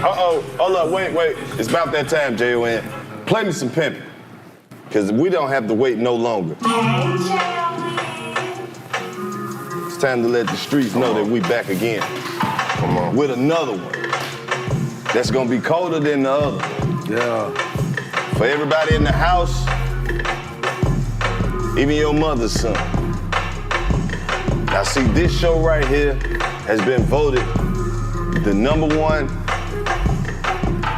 Uh-oh, hold up, wait. It's about that time, J.O.N. Play me some pimpin', because we don't have to wait no longer. It's time to let the streets know that we back again. Come on. With another one that's gonna be colder than the other. Yeah. For everybody in the house, even your mother's son. Now see, this show right here has been voted the #1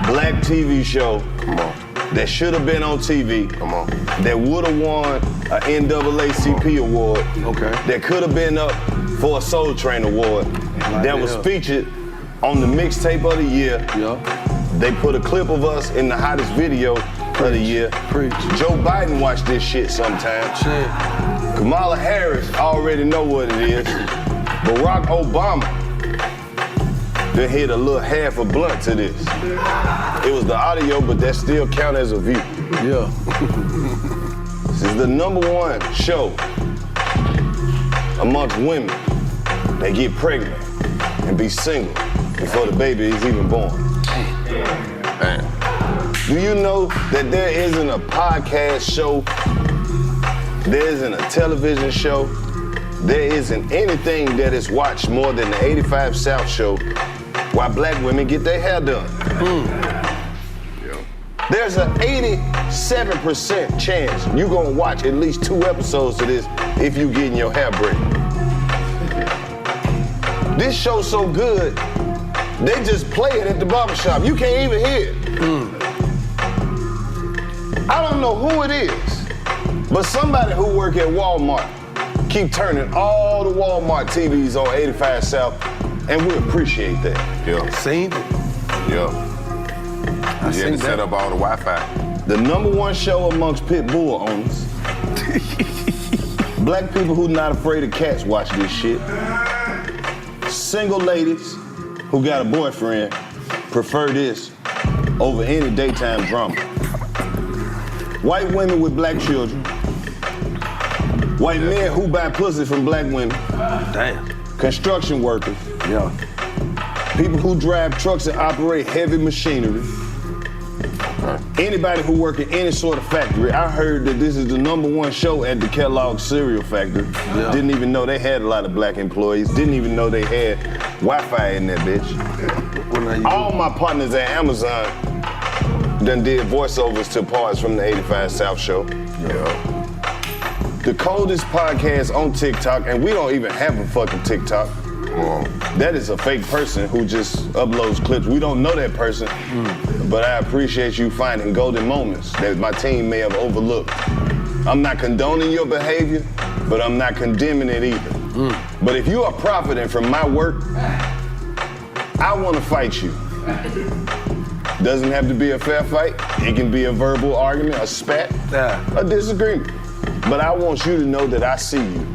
black TV show. Come on. That should have been on TV. Come on. That would have won an NAACP award. Okay. That could have been up for a Soul Train award. That was featured on the mixtape of the year. Yeah. They put a clip of us in the hottest video of the year. Preach. Joe Biden watched this shit sometime. Shit. Kamala Harris already know what it is. Barack Obama then hit a little half a blunt to this. It was the audio, but that still count as a view. Yeah. This is the #1 show amongst women that get pregnant and be single before the baby is even born. Damn. Do you know that there isn't a podcast show, there isn't a television show, there isn't anything that is watched more than the 85 South show while black women get their hair done? There's an 87% chance you're gonna watch at least 2 episodes of this if you getting your hair braided. This show's so good, they just play it at the barbershop. You can't even hear it. I don't know who it is, but somebody who work at Walmart keep turning all the Walmart TVs on 85 South, and we appreciate that. Yeah. Seen it. Yeah. I You had seen to set that. up all the Wi-Fi. The #1 show amongst pit bull owners. Black people who not afraid of cats watch this shit. Single ladies who got a boyfriend prefer this over any daytime drama. White women with black children. White men who buy pussy from black women. Damn. Construction workers. Yeah. People who drive trucks and operate heavy machinery. Anybody who work in any sort of factory. I heard that this is the #1 show at the Kellogg cereal factory. Yeah. Didn't even know they had a lot of black employees. Didn't even know they had Wi-Fi in that bitch. All my partners at Amazon done did voiceovers to parts from the 85 South show. Yeah. The coldest podcast on TikTok, and we don't even have a fucking TikTok. That is a fake person who just uploads clips. We don't know that person, but I appreciate you finding golden moments that my team may have overlooked. I'm not condoning your behavior, but I'm not condemning it either. But if you are profiting from my work, I want to fight you. Doesn't have to be a fair fight. It can be a verbal argument, a spat, a disagreement. But I want you to know that I see you.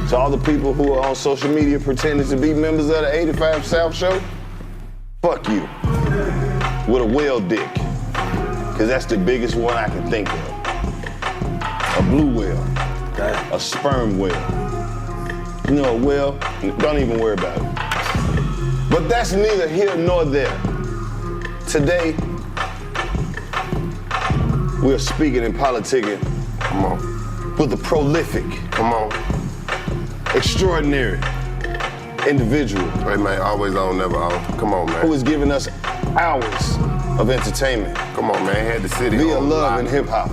To all the people who are on social media pretending to be members of the 85 South show, fuck you. With a whale dick. Because that's the biggest one I can think of. A blue whale. A sperm whale. You know, a whale, don't even worry about it. But that's neither here nor there. Today, we're speaking and politicking. Come on. With a prolific. Come on. Extraordinary individual. Hey man, always on, never on. Come on, man. Who has given us hours of entertainment. Come on, man. Had the city via on love lock. and hip hop.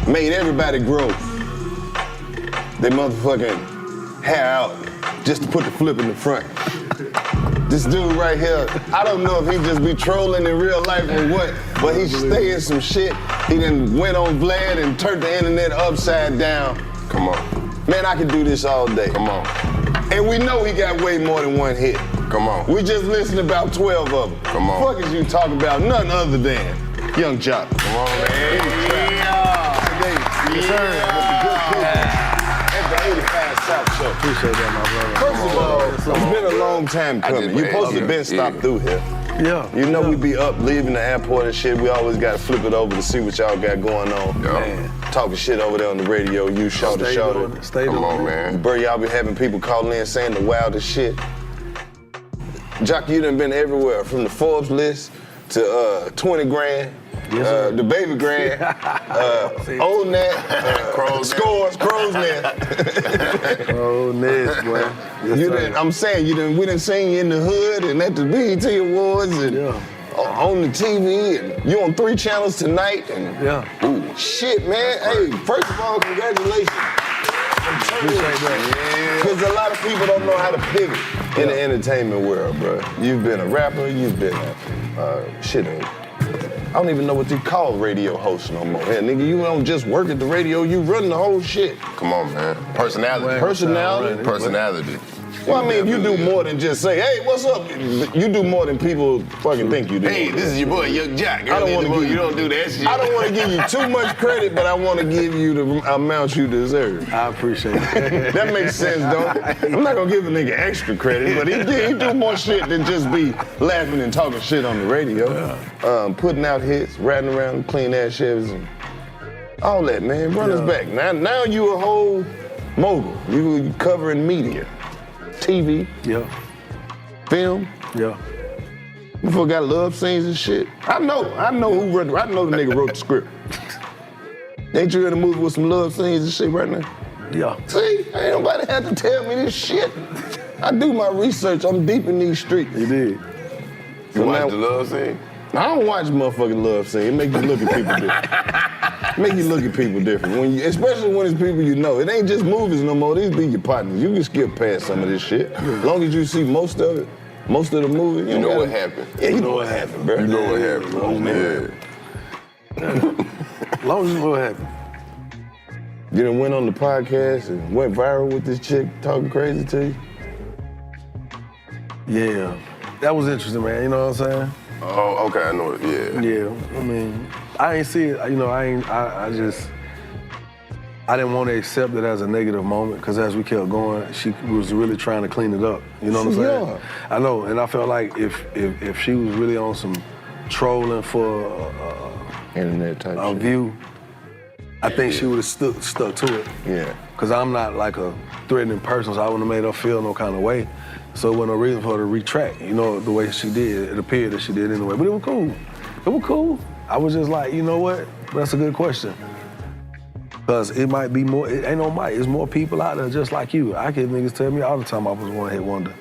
Made everybody grow they motherfucking hair out just to put the flip in the front. This dude right here, I don't know if he just be trolling in real life or what, but he's saying some shit. He done went on Vlad and turned the internet upside down. Come on. Man, I could do this all day. Come on. And we know he got way more than one hit. Come on. We just listened to about 12 of them. Come on. Fuck is you talking about? None other than Young Jock. Come on, man. Today, with the good people at the 85 South Show. Appreciate that, my brother. First of all, it's been a long time coming. You supposed to been stopped through here. Yeah. You know we be up leaving the airport and shit. We always got to flip it over to see what y'all got going on. Man. Talking shit over there on the radio. You shoulder to shoulder. Stay Come doing on, it. man. Bro, y'all be having people calling in saying the wildest shit. Jock, you done been everywhere, from the Forbes list to 20 grand, the baby grand, old net, scores, crow's nest. Oh, Ness, boy. Yes, You sir. done, I'm saying, we done seen you in the hood and at the BET Awards and on the TV, and you on 3 channels tonight. And ooh, shit, man. Hey, first of all, congratulations. Appreciate that. Because a lot of people don't know how to pivot in the entertainment world, bro. You've been a rapper, you've been I don't even know what you call radio host no more. Man, nigga, you don't just work at the radio, you run the whole shit. Come on, man. Personality. Personality. Well, I mean, you do more than just say, hey, what's up? You do more than people fucking think you do. Hey, this is your boy, Young Jack. I don't want to give you don't do that shit. I don't want to give you too much credit, but I want to give you the amount you deserve. I appreciate it. That makes sense, don't it? I'm not going to give a nigga extra credit, but he do more shit than just be laughing and talking shit on the radio. Putting out hits, riding around clean ass Chevys, and all that, man. Run us back. Now you a whole mogul. You covering media. TV, film, You forgot love scenes and shit. I know who wrote. I know the nigga wrote the script. Ain't you in a movie with some love scenes and shit right now? Yeah. See, ain't nobody had to tell me this shit. I do my research. I'm deep in these streets. You did. You watch the love scene? I don't watch motherfucking love scene. It make you look at people different. Make you look at people different. Especially when it's people you know. It ain't just movies no more. These be your partners. You can skip past some of this shit. As long as you see most of it, most of the movie. You know what happened. Yeah, you know what happened, bro. You know what happened. Oh, man. As long as you know what happened. You done went on the podcast and went viral with this chick talking crazy to you? Yeah. That was interesting, man. You know what I'm saying? Oh, okay, I know it, Yeah, I mean, I ain't see it, you know, I didn't want to accept it as a negative moment, because as we kept going, she was really trying to clean it up, you know what I'm saying? Yeah. I know, and I felt like if she was really on some trolling for internet type a shit. view, I think she would have stuck to it. Yeah. Because I'm not like a threatening person, so I wouldn't have made her feel no kind of way. So it wasn't no reason for her to retract, you know, the way she did. It appeared that she did anyway, but it was cool. It was cool. I was just like, you know what? That's a good question. Because it might be more, it ain't no might, it's more people out there just like you. I get niggas tell me all the time I was one hit wonder.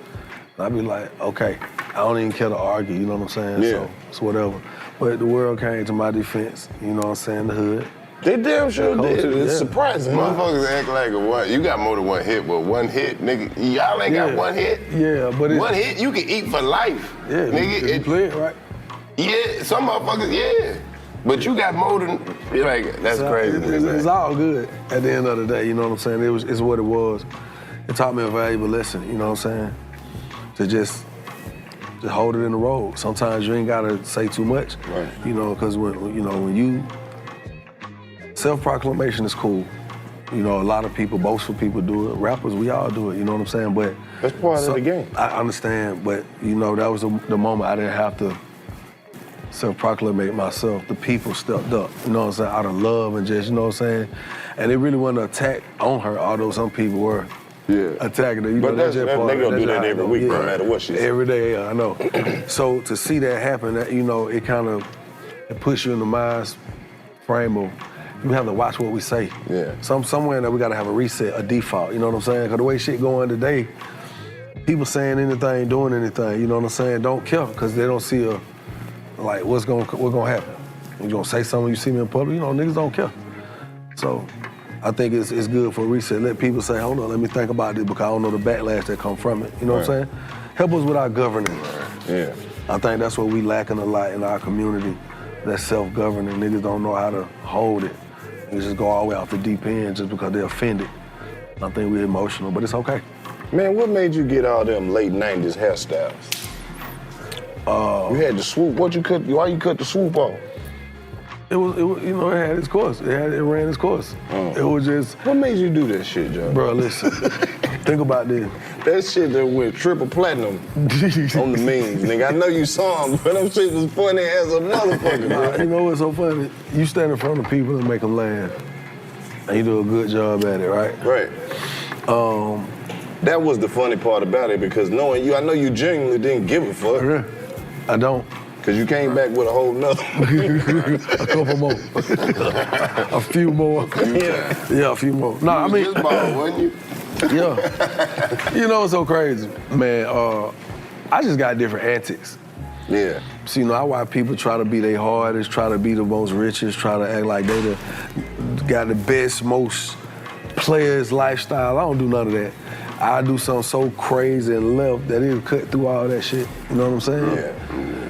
And I be like, okay, I don't even care to argue, you know what I'm saying? Yeah. So it's whatever. But the world came to my defense, you know what I'm saying, the hood. They damn sure did. It's Yeah. surprising. Motherfuckers act like a one. You got more than one hit, but one hit, nigga. Y'all ain't got one hit. Yeah, but it's... One hit, you can eat for life. Yeah, nigga. if you play it right. Yeah, some motherfuckers, yeah. But you got more than, you're like, that's crazy. It's all good at the end of the day, you know what I'm saying? It's what it was. It taught me a valuable lesson, you know what I'm saying? To just hold it in the road. Sometimes you ain't gotta say too much, right. You know, because when you, self-proclamation is cool. You know, a lot of people, boastful people do it. Rappers, we all do it, you know what I'm saying? But that's part of the game. I understand, but you know, that was the moment I didn't have to self-proclamate myself. The people stepped up, you know what I'm saying, out of love and just, you know what I'm saying? And it really wasn't an attack on her, although some people were attacking her. You But know, they gonna do that every week, no matter what she says. Every day, yeah, I know. So to see that happen, that, you know, it kind of puts you in the mind frame of, we have to watch what we say. Yeah. Somewhere that we gotta have a reset, a default, you know what I'm saying? Because the way shit going today, people saying anything, doing anything, you know what I'm saying, don't care, because they don't see what's gonna happen. You gonna say something, you see me in public, you know, niggas don't care. So I think it's good for a reset. Let people say, hold on, let me think about this, because I don't know the backlash that come from it, you know what I'm saying? Help us with our governing. Yeah. I think that's what we lacking a lot in our community, that self-governing. Niggas don't know how to hold it. Niggas just go all the way off the deep end just because they're offended. I think we're emotional, but it's okay. Man, what made you get all them late 90s hairstyles? You had the swoop. Why you cut the swoop off? It was, you know, it had its course. It ran its course. It was just... What made you do that shit, Joe? Bro, listen. Think about this. That shit that went triple platinum on the memes, nigga. I know you saw them, but them shit was funny as a motherfucker, bro. You know what's so funny? You stand in front of people and make them laugh. And you do a good job at it, right? Right. That was the funny part about it, because knowing you, I know you genuinely didn't give a fuck. Yeah, I don't. Because you came back with a whole nother. A couple more. A few more. Yeah, a few more. No, I mean. Just bald, wasn't you? Yeah. You know what's so crazy? Man, I just got different antics. Yeah. So, I watch people try to be their hardest, try to be the most richest, try to act like they got the best, most players lifestyle. I don't do none of that. I do something so crazy and left that it'll cut through all that shit. You know what I'm saying? Yeah.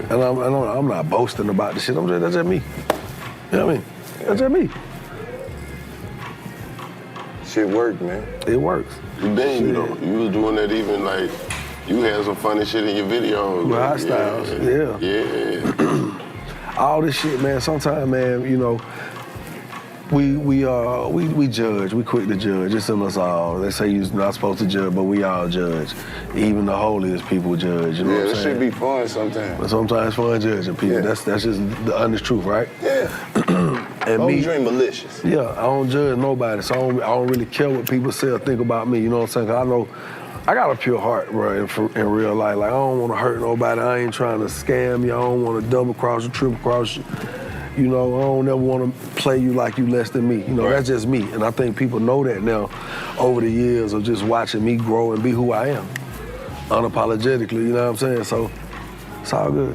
And I'm not boasting about the shit. That's just me. You know what I mean? That's just me. Shit worked, man. It works. Then you was doing that even like, you had some funny shit in your videos. With Hot Styles, yeah. Yeah. All this shit, man, sometimes, man, we judge. We quick to judge. It's in us all. They say you're not supposed to judge, but we all judge. Even the holiest people judge. You know what I'm that saying? should be fun sometimes. But sometimes it's fun judging people. Yeah. That's just the honest truth, right? Yeah. And Don't me, dream malicious. yeah, I don't judge nobody, so I don't really care what people say or think about me. You know what I'm saying? 'Cause I know I got a pure heart, bro, in real life. Like, I don't want to hurt nobody. I ain't trying to scam you. I don't want to double cross you, triple cross you. I don't ever want to play you like you less than me. Right. That's just me. And I think people know that now over the years of just watching me grow and be who I am. Unapologetically, you know what I'm saying? So it's all good.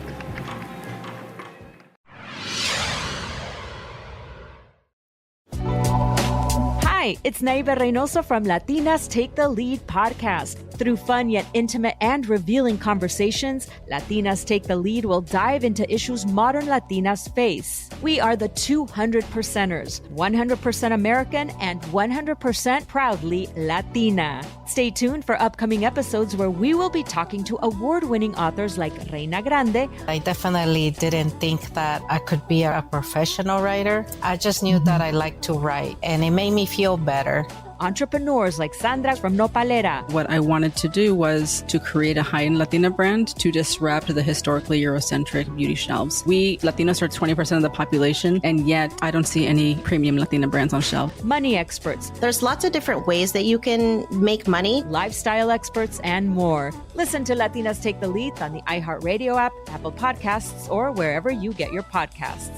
Hi, it's Naiva Reynoso from Latinas Take the Lead podcast. Through fun yet intimate and revealing conversations, Latinas Take the Lead will dive into issues modern Latinas face. We are the 200%ers, 100% American and 100% proudly Latina. Stay tuned for upcoming episodes where we will be talking to award-winning authors like Reina Grande. I definitely didn't think that I could be a professional writer. I just knew that I liked to write, and it made me feel better. Entrepreneurs like Sandra from Nopalera. What I wanted to do was to create a high-end Latina brand to disrupt the historically Eurocentric beauty shelves. We Latinos are 20% of the population, and yet I don't see any premium Latina brands on shelf. Money experts, There's lots of different ways that you can make money. lifestyle experts, and more. Listen to Latinas Take the Lead on the iHeartRadio app, Apple Podcasts, or wherever you get your podcasts.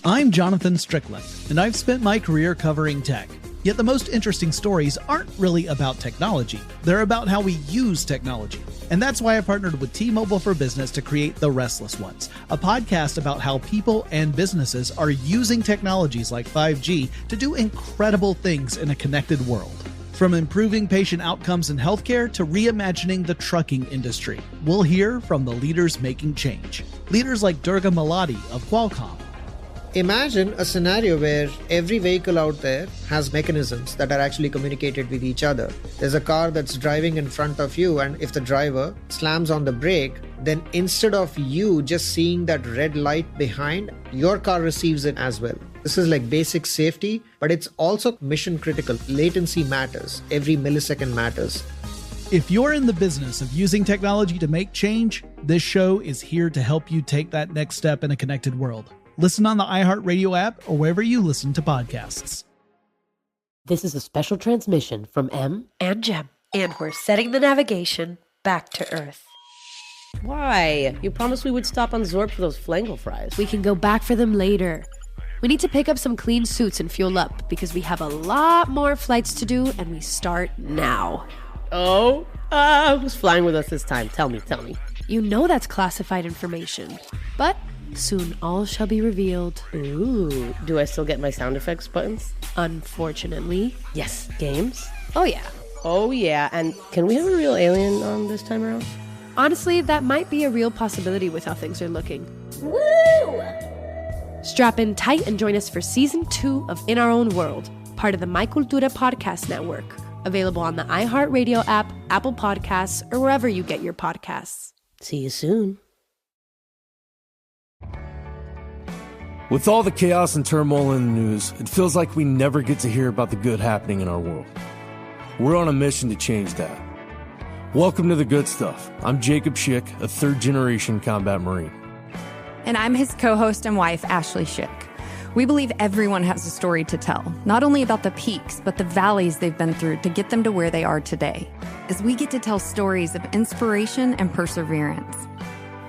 I'm Jonathan Strickland, and I've spent my career covering tech. Yet the most interesting stories aren't really about technology. They're about how we use technology. And that's why I partnered with T-Mobile for Business to create The Restless Ones, a podcast about how people and businesses are using technologies like 5G to do incredible things in a connected world. From improving patient outcomes in healthcare to reimagining the trucking industry, we'll hear from the leaders making change. Leaders like Durga Maladi of Qualcomm. Imagine a scenario where every vehicle out there has mechanisms that are actually communicated with each other. There's a car that's driving in front of you, and if the driver slams on the brake, then instead of you just seeing that red light behind, your car receives it as well. This is like basic safety, but it's also mission critical. Latency matters. Every millisecond matters. If you're in the business of using technology to make change, this show is here to help you take that next step in a connected world. Listen on the iHeartRadio app or wherever you listen to podcasts. This is a special transmission from M and Jem, and we're setting the navigation back to Earth. Why? You promised we would stop on Zorb for those flangle fries. We can go back for them later. We need to pick up some clean suits and fuel up because we have a lot more flights to do, and we start now. Oh? Who's flying with us this time? Tell me. You know that's classified information, but soon all shall be revealed. Ooh, do I still get my sound effects buttons? Unfortunately. Yes. Games? Oh yeah, and can we have a real alien on this time around? Honestly, that might be a real possibility with how things are looking. Woo! Strap in tight and join us for Season 2 of In Our Own World, part of the My Cultura podcast network, available on the iHeartRadio app, Apple Podcasts, or wherever you get your podcasts. See you soon. With all the chaos and turmoil in the news, it feels like we never get to hear about the good happening in our world. We're on a mission to change that. Welcome to The Good Stuff. I'm Jacob Schick, a third-generation combat Marine. And I'm his co-host and wife, Ashley Schick. We believe everyone has a story to tell, not only about the peaks, but the valleys they've been through to get them to where they are today, as we get to tell stories of inspiration and perseverance.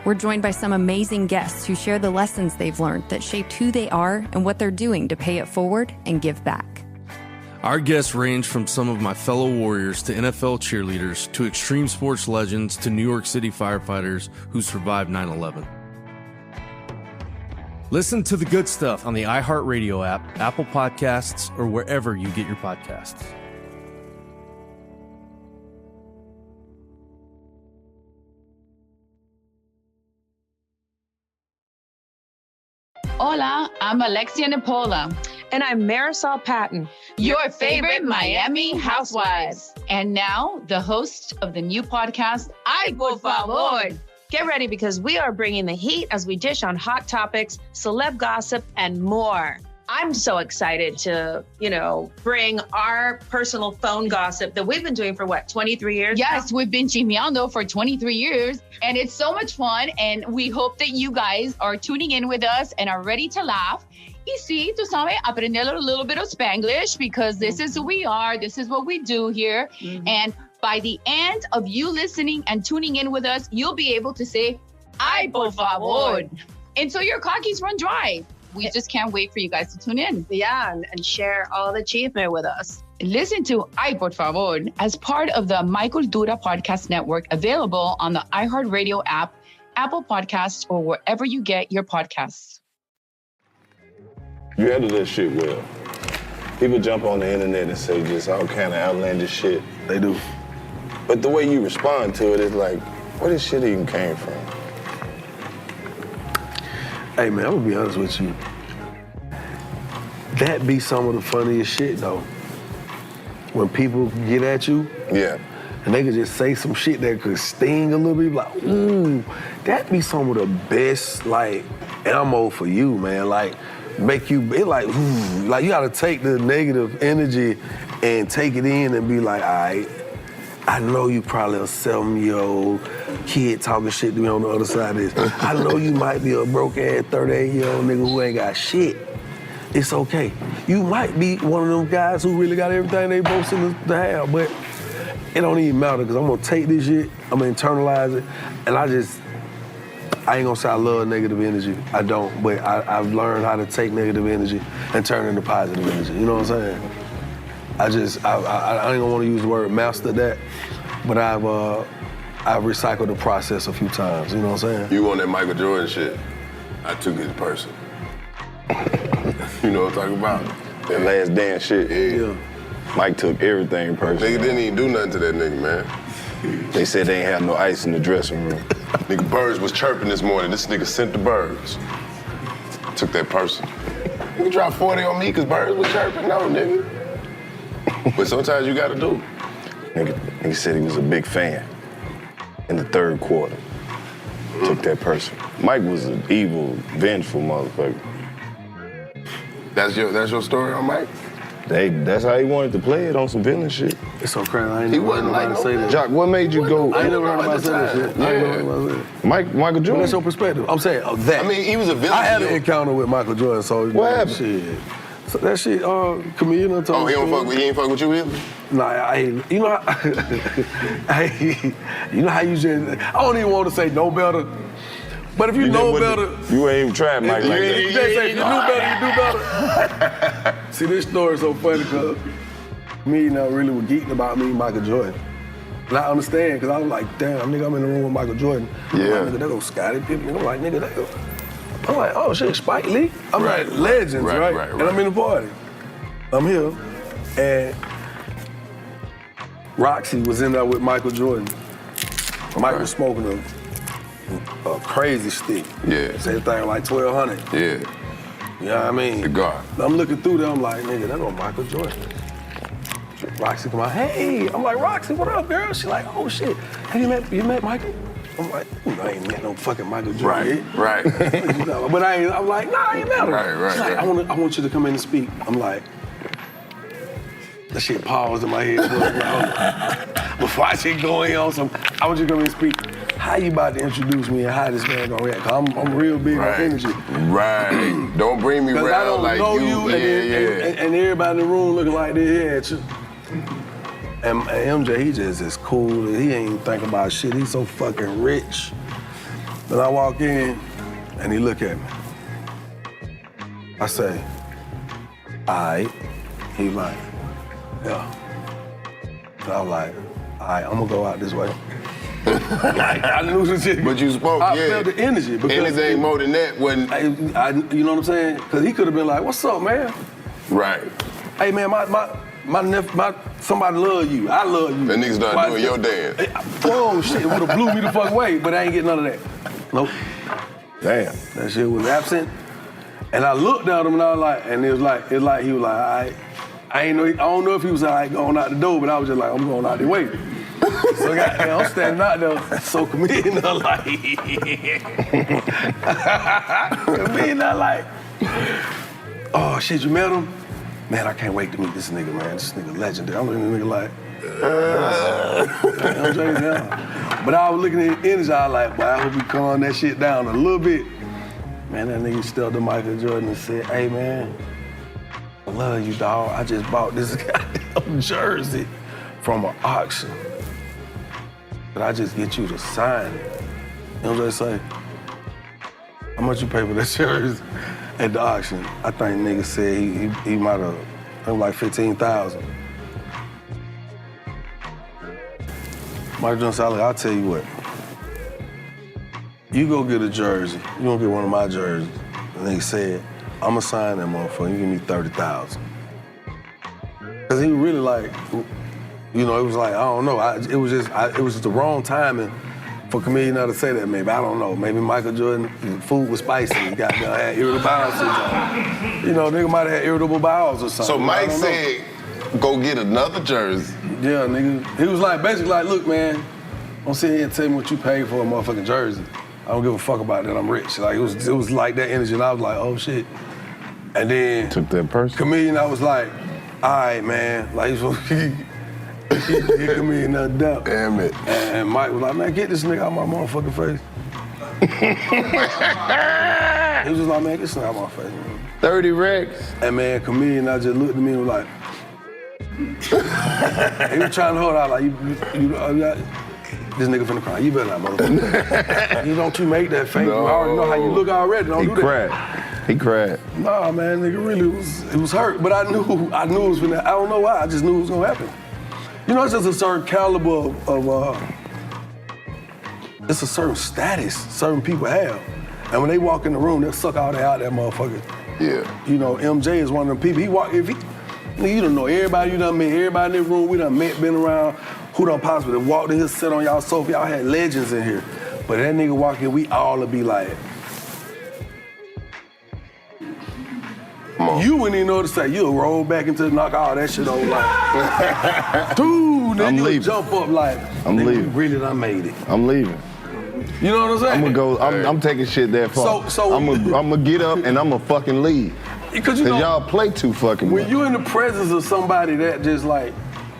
We're joined by some amazing guests who share the lessons they've learned that shaped who they are and what they're doing to pay it forward and give back. Our guests range from some of my fellow Warriors to NFL cheerleaders to extreme sports legends to New York City firefighters who survived 9/11. Listen to The Good Stuff on the iHeartRadio app, Apple Podcasts, or wherever you get your podcasts. Hola, I'm Alexia Napola. And I'm Marisol Patton. Your favorite Miami housewives. And now, the host of the new podcast, Ay, Por Favor. Get ready because we are bringing the heat as we dish on hot topics, celeb gossip, and more. I'm so excited to, bring our personal phone gossip that we've been doing for 23 years? Yes, we've been chismeando for 23 years, and it's so much fun, and we hope that you guys are tuning in with us and are ready to laugh. Y sí, tú sabes, aprender a little bit of Spanglish because this is who we are, this is what we do here, and by the end of you listening and tuning in with us, you'll be able to say, Ay, por favor. Until your cockies run dry. We just can't wait for you guys to tune in. Yeah, and share all the achievement with us. Listen to Ay, por favor as part of the My Cultura Podcast Network, available on the iHeartRadio app, Apple Podcasts, or wherever you get your podcasts. You handle that shit well. People jump on the internet and say just all kind of outlandish shit. They do. But the way you respond to it is like, where this shit even came from? Hey man, I'm gonna be honest with you. That be some of the funniest shit though. When people get at you, and they could just say some shit that could sting a little bit, like, ooh, that be some of the best like ammo for you, man. Like, make you, it like, ooh, like you gotta take the negative energy and take it in and be like, all right, I know you probably a 7-year-old kid talking shit to me on the other side of this. I know you might be a broke-ass 38-year-old nigga who ain't got shit. It's okay. You might be one of them guys who really got everything they boasting to have, but it don't even matter because I'm gonna take this shit, I'm gonna internalize it, and I ain't gonna say I love negative energy. I don't, but I've learned how to take negative energy and turn it into positive energy. You know what I'm saying? I ain't gonna want to use the word master that, but I've recycled the process a few times. You know what I'm saying? You on that Michael Jordan shit? I took his person. You know what I'm talking about? That last dance shit. Yeah. Mike took everything personal. Nigga didn't even do nothing to that nigga, man. They said they ain't have no ice in the dressing room. Nigga, birds was chirping this morning. This nigga sent the birds. Took that person. Nigga dropped 40 on me because birds was chirping? No, nigga. But sometimes you gotta do. Nigga said he was a big fan in the third quarter. Took that person. Mike was an evil, vengeful motherfucker. That's your story on Mike? That's how he wanted to play it, on some villain shit. It's so crazy. I ain't never heard nobody say that. Jock, what made you go? I ain't never heard nobody say that shit. I ain't never heard nobody say that. Michael Jordan? What's your perspective? I'm saying that. I mean, he was a villain. I had an encounter with Michael Jordan, so what happened? Shit. So that shit, comedian or Oh, he ain't fuck with you either? Nah, you know how you just, I don't even want to say no better, but if you know better. You ain't even tried Mike like that. You say if you knew better, you do better. See, this story is so funny because me now really was geeking about me and Michael Jordan. And I understand, because I was like, damn, nigga, I'm in the room with Michael Jordan. Yeah. I'm like, nigga, that go Scottie Pippen. I'm like, nigga, that go. I'm like, oh shit, Spike Lee. I'm like, legends, right? And I'm in the party. I'm here, and Roxy was in there with Michael Jordan. Mike was smoking a crazy stick. Yeah. Same thing like 1200. Yeah. You know what I mean? The guard. I'm looking through there, I'm like, nigga, that go Michael Jordan. Roxy come out, hey. I'm like, Roxy, what up, girl? She like, oh shit. Have you met Michael? I'm like, I ain't met no fucking Michael Jordan. Right. But I'm like, nah, I ain't met him. Right. She's like, I want you to come in and speak. I'm like, that shit paused in my head. before I just go in on some, I was just gonna speak. How you about to introduce me and how this man gonna react? Cause I'm real big on energy. Right. Don't bring me around I don't like know you. And everybody in the room looking like they at you. And MJ, he just is cool. He ain't thinking about shit. He's so fucking rich. Then I walk in and he look at me. I say, all right. He like, yeah. So I was like, all right, I'm gonna go out this way. Like, I knew the shit. But you spoke, I felt the energy. Anything more than that when... you know what I'm saying? Because he could have been like, what's up, man? Right. Hey, man, somebody love you. I love you. And niggas start doing your dance. Oh, shit, it would have blew me the fuck away, but I ain't getting none of that. Nope. Damn. That shit was absent. And I looked at him and I was like, and it was like he was like, all right. I don't know if he was like going out the door, but I was just like, I'm going out the way. So goddamn, I'm standing out there, so committed, I'm like, oh shit, you met him? Man, I can't wait to meet this nigga, man. This nigga legendary. I'm looking at the nigga like, but I was looking at the energy, I was like, boy, I hope we calm that shit down a little bit. Man, that nigga stepped to Michael Jordan and said, hey man, I love you, dog. I just bought this goddamn jersey from an auction. But I just get you to sign it. You know what I say? How much you pay for that jersey at the auction? I think nigga said he might have, like 15,000. Michael Jordan said, I'll tell you what. You go get a jersey. You gonna get one of my jerseys. And they said, I'm gonna sign that motherfucker. You give me 30,000. Cause he really like, you know, it was like, I don't know. It was just the wrong timing for comedian to say that. Maybe I don't know. Maybe Michael Jordan, his food was spicy. He had irritable bowel syndrome. You know, nigga might have had irritable bowels or something. So Mike said, go get another jersey. Yeah, nigga. He was like, basically like, look, man, don't sit here and tell me what you paid for a motherfucking jersey. I don't give a fuck about that. I'm rich. Like it was like that energy, and I was like, oh shit. And then took that person. Comedian, I was like, all right, man. Like he comedian, no doubt. Damn it. And Mike was like, man, get this nigga out my motherfucking face. He was just like, man, get this nigga out my face, man. 30 racks. And man, comedian, I just looked at me and was like, he was trying to hold out like, this nigga finna cry. You better not, motherfucker. You don't make that face. No. I already know how you look already. Don't do that. He cried. Nah, man, nigga really was hurt. But I knew it was finna, I don't know why, I just knew it was gonna happen. You know, it's just a certain caliber of it's a certain status certain people have. And when they walk in the room, they'll suck all that out that motherfucker. Yeah. You know, MJ is one of them people. You don't know everybody, you done met everybody in the room, we done met, been around, who done possibly walked in here, sit on y'all sofa, y'all had legends in here. But that nigga walk in, we all would be like, you wouldn't even know what to say. You'll roll back into the knock all that shit over like, dude, then you jump up like, I'm leaving. Really done made it. I'm leaving. You know what I'm saying? I'm gonna go, I'm taking shit that far. So I'm gonna get up and I'm gonna fucking leave. Because you know, y'all play too fucking when much. you in the presence of somebody that just like,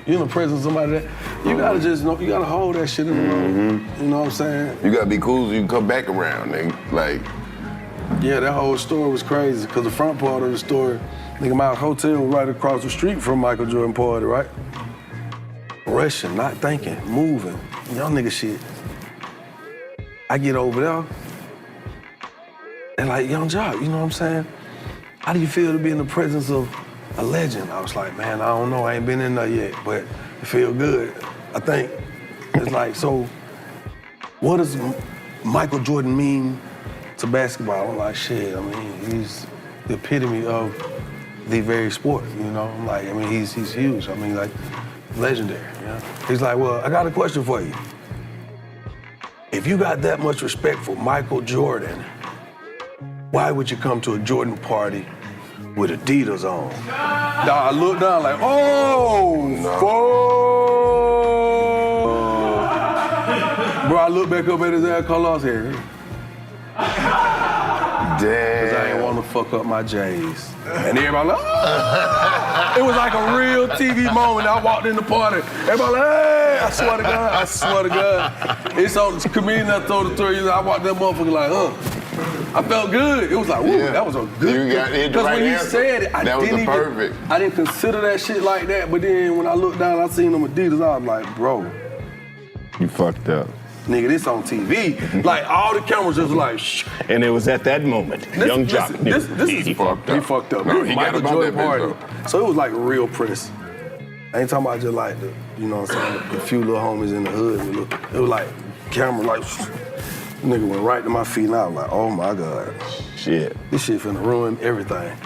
you in the presence of somebody that, you gotta just know, you gotta hold that shit in the room. You know what I'm saying? You gotta be cool so you can come back around, nigga. Like, yeah, that whole story was crazy, because the front part of the story, nigga, my hotel was right across the street from Michael Jordan party, right? Rushing, not thinking, moving, young nigga shit. I get over there, and like, young job, you know what I'm saying? How do you feel to be in the presence of a legend? I was like, man, I don't know, I ain't been in there yet, but it feel good. I think it's like, so what does Michael Jordan mean to basketball? I'm like, shit, I mean, he's the epitome of the very sport, you know? I'm like, I mean, he's huge. I mean, like, legendary, you know? He's like, well, I got a question for you. If you got that much respect for Michael Jordan, why would you come to a Jordan party with Adidas on? Now I look down like, Bro, I look back up at his ass, Karlous here. Damn. Cause I ain't want to fuck up my J's. And everybody like, oh! It was like a real TV moment. I walked in the party. Everybody like, hey! I swear to God. It's on the comedian that told the story. I watched that motherfucker like, I felt good. It was like, woo, that was a good. You got it. Because when he said it, that was perfect. I didn't consider that shit like that. But then when I looked down, I seen them Adidas. I was like, bro, you fucked up. Nigga, this on TV. Like all the cameras just like, shh. And it was at that moment, Young Jock. This is fucked up. He fucked up. No, he got Michael about Jordan that party. bitch, So it was like a real press. I ain't talking about just like the, you know what I'm saying, the few little homies in the hood. It was like camera, like, nigga went right to my feet and I was like, oh my God. Shit. This shit finna ruin everything.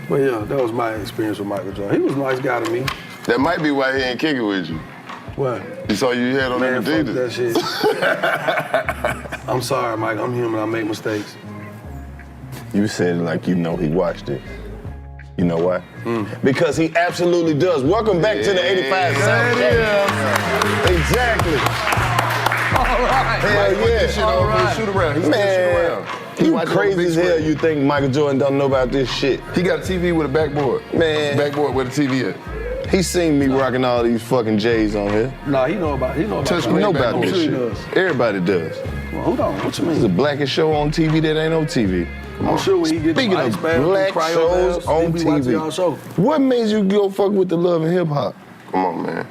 But yeah, that was my experience with Michael Jordan. He was a nice guy to me. That might be why he ain't kicking with you. What? He saw you had on Man, them fuck Adidas. that shit. I'm sorry, Mike. I'm human. I make mistakes. You said it like you know he watched it. You know why? Because he absolutely does. Welcome back to the 85 South. Exactly. All right. Hell Put this shit All on, right. shoot around. He's Man, shoot around. He you watching on crazy the as big hell screen. you think Michael Jordan don't know about this shit. He got a TV with a backboard. Man. Backboard with a TV at. He seen me rocking all these fucking J's on here. Nah, he know about You know about this shit. Everybody does. Well, hold on. What you mean? It's the blackest show on TV that ain't on TV. I'm sure when he gets Speaking of black shows on TV, what made you go fuck with the Love and Hip Hop? Come on, man.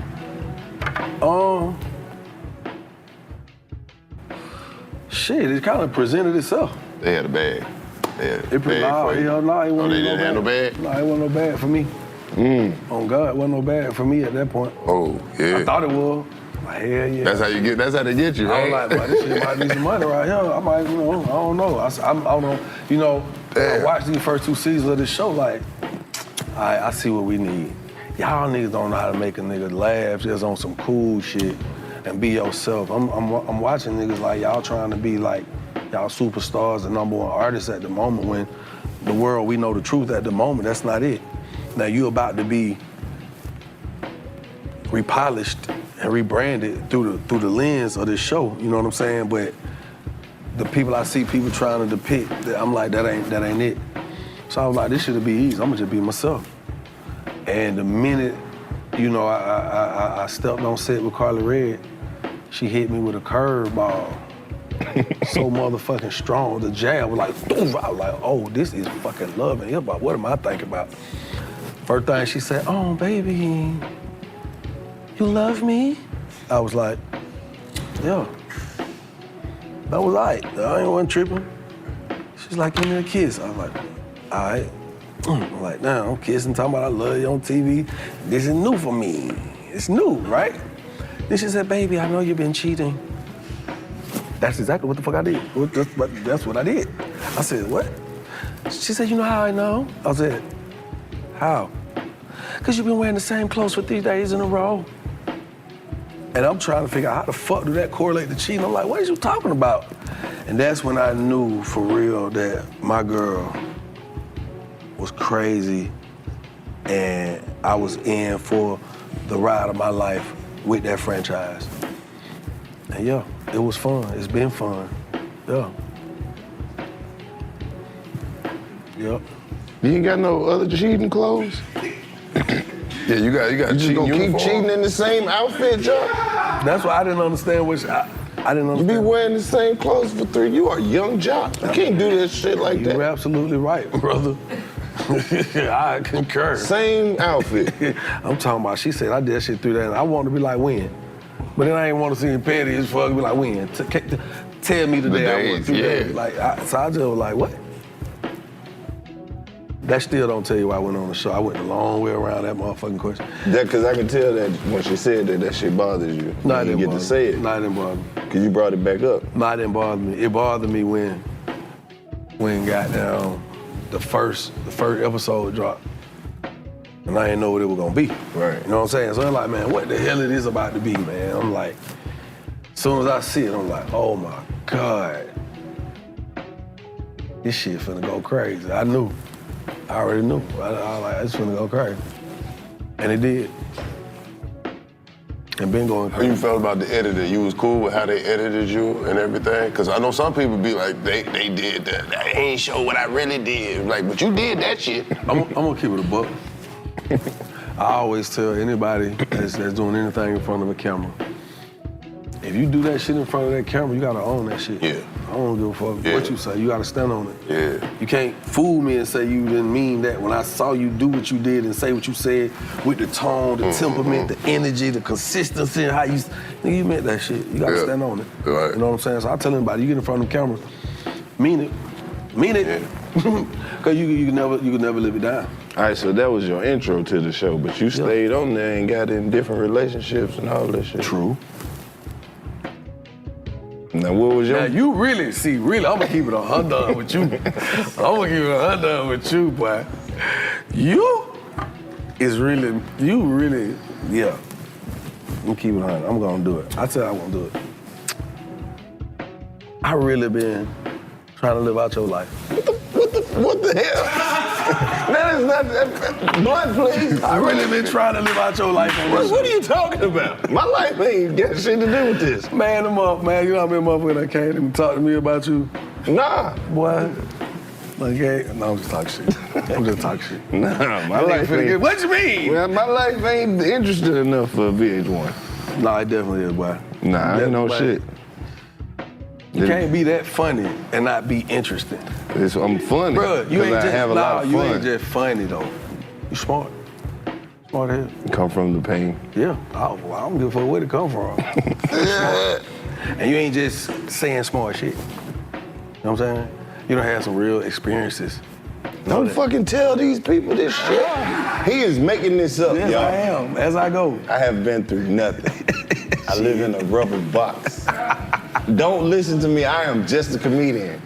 Shit, it kind of presented itself. They had a bag. They had a bag for you. it wasn't they didn't have no bag? No, it wasn't no bag for me. On God, it wasn't no bag for me at that point. Oh, yeah. I thought it was. Hell yeah. That's how they get you, right? I was like, man, this shit might be some money right here. I might, I don't know. I don't know. I watched these first 2 seasons of this show, like, all right, I see what we need. Y'all niggas don't know how to make a nigga laugh just on some cool shit and be yourself. I'm watching niggas like y'all trying to be like y'all superstars, the #1 artists at the moment when the world, we know the truth at the moment, that's not it. Now you about to be repolished and rebranded through the lens of this show, you know what I'm saying? But the people I see people trying to depict, I'm like, that ain't it. So I was like, this should be easy. I'm gonna just be myself. And the minute, I stepped on set with Carly Red, she hit me with a curveball. So motherfucking strong. The jab was like, boom. I was like, oh, this is fucking love and hip hop. What am I thinking about? First thing she said, oh, baby, you love me? I was like, yeah. That was all right. I ain't wasn't tripping. She's like, give me a kiss. I was like, all right. I'm like, nah, I'm kissing, talking about I love you on TV. This is new for me. It's new, right? Then she said, baby, I know you've been cheating. That's exactly what the fuck I did. That's what I did. I said, what? She said, you know how I know? I said, how? Because you've been wearing the same clothes for 3 days in a row. And I'm trying to figure out how the fuck do that correlate to cheating? I'm like, what are you talking about? And that's when I knew for real that my girl was crazy and I was in for the ride of my life with that franchise. And yeah, it was fun. It's been fun. Yeah. Yep. You ain't got no other cheating clothes? Yeah, you got. You just gonna keep cheating in the same outfit, Joe? That's why I didn't understand which. I didn't understand. You be wearing the same clothes for 3. You are a young jock. You can't do that shit like that. You're absolutely right, brother. I concur. Same outfit. I'm talking about. She said I did that shit 3 days. I wanted to be like when, but then I ain't want to see him petty as fuck. Be like when. Tell me the day I went through that. Like so I just was like what. That still don't tell you why I went on the show. I went the long way around that motherfucking question. That, because I can tell that when she said that shit bothers you. No, it didn't get bother to say me. it. No, it didn't bother me. Because you brought it back up. No, it didn't bother me. It bothered me when goddamn the first episode dropped. And I didn't know what it was gonna be. Right. You know what I'm saying? So I'm like, man, what the hell it is about to be, man? I'm like, as soon as I see it, I'm like, oh my God. This shit finna go crazy. I knew. I already knew. I was like, it's finna go crazy. And it did. And been going crazy. How you felt about the editing? You was cool with how they edited you and everything? Because I know some people be like, they did that. They ain't show what I really did. Like, but you did that shit. I'm gonna keep it a buck. I always tell anybody that's doing anything in front of a camera, if you do that shit in front of that camera, you gotta own that shit. Yeah. I don't give a fuck what you say. You gotta stand on it. Yeah. You can't fool me and say you didn't mean that when I saw you do what you did and say what you said with the tone, the temperament, the energy, the consistency, and how you, nigga, you meant that shit. You gotta stand on it. Right. You know what I'm saying? So I tell anybody, you get in front of the camera, mean it. Mean it. Cause you can never live it down. All right, so that was your intro to the show, but you stayed on there and got in different relationships and all that shit. True. Now, what was your... Now, you really, I'm gonna keep it 100 with you. I'm gonna keep it 100 with you, boy. You really, yeah. I'm gonna keep it 100. I'm gonna do it. I said I won't do it. I really been trying to live out your life. What the hell? That is not... Blunt, please. I really been trying to live out your life. What are you talking about? My life ain't got shit to do with this. Man, man, you know how many motherfuckers that came and talked to me about you? Nah. Boy. Okay. No, I'm just talking shit. I'm just talking shit. Nah, my life ain't... What you mean? Well, my life ain't interested enough for VH1. Nah, it definitely is, boy. Nah, I ain't no shit. You can't be that funny and not be interesting. I'm funny. Bro, you ain't just have a lot of you fun. ain't just funny though. You smart. Smart as hell. Come from the pain. Yeah. I don't give a fuck where it come from. Smart. And you ain't just saying smart shit. You know what I'm saying? You done had some real experiences. Don't fucking tell these people this shit. He is making this up, yes, y'all. I am, as I go. I have been through nothing. I live in a rubber box. Don't listen to me. I am just a comedian.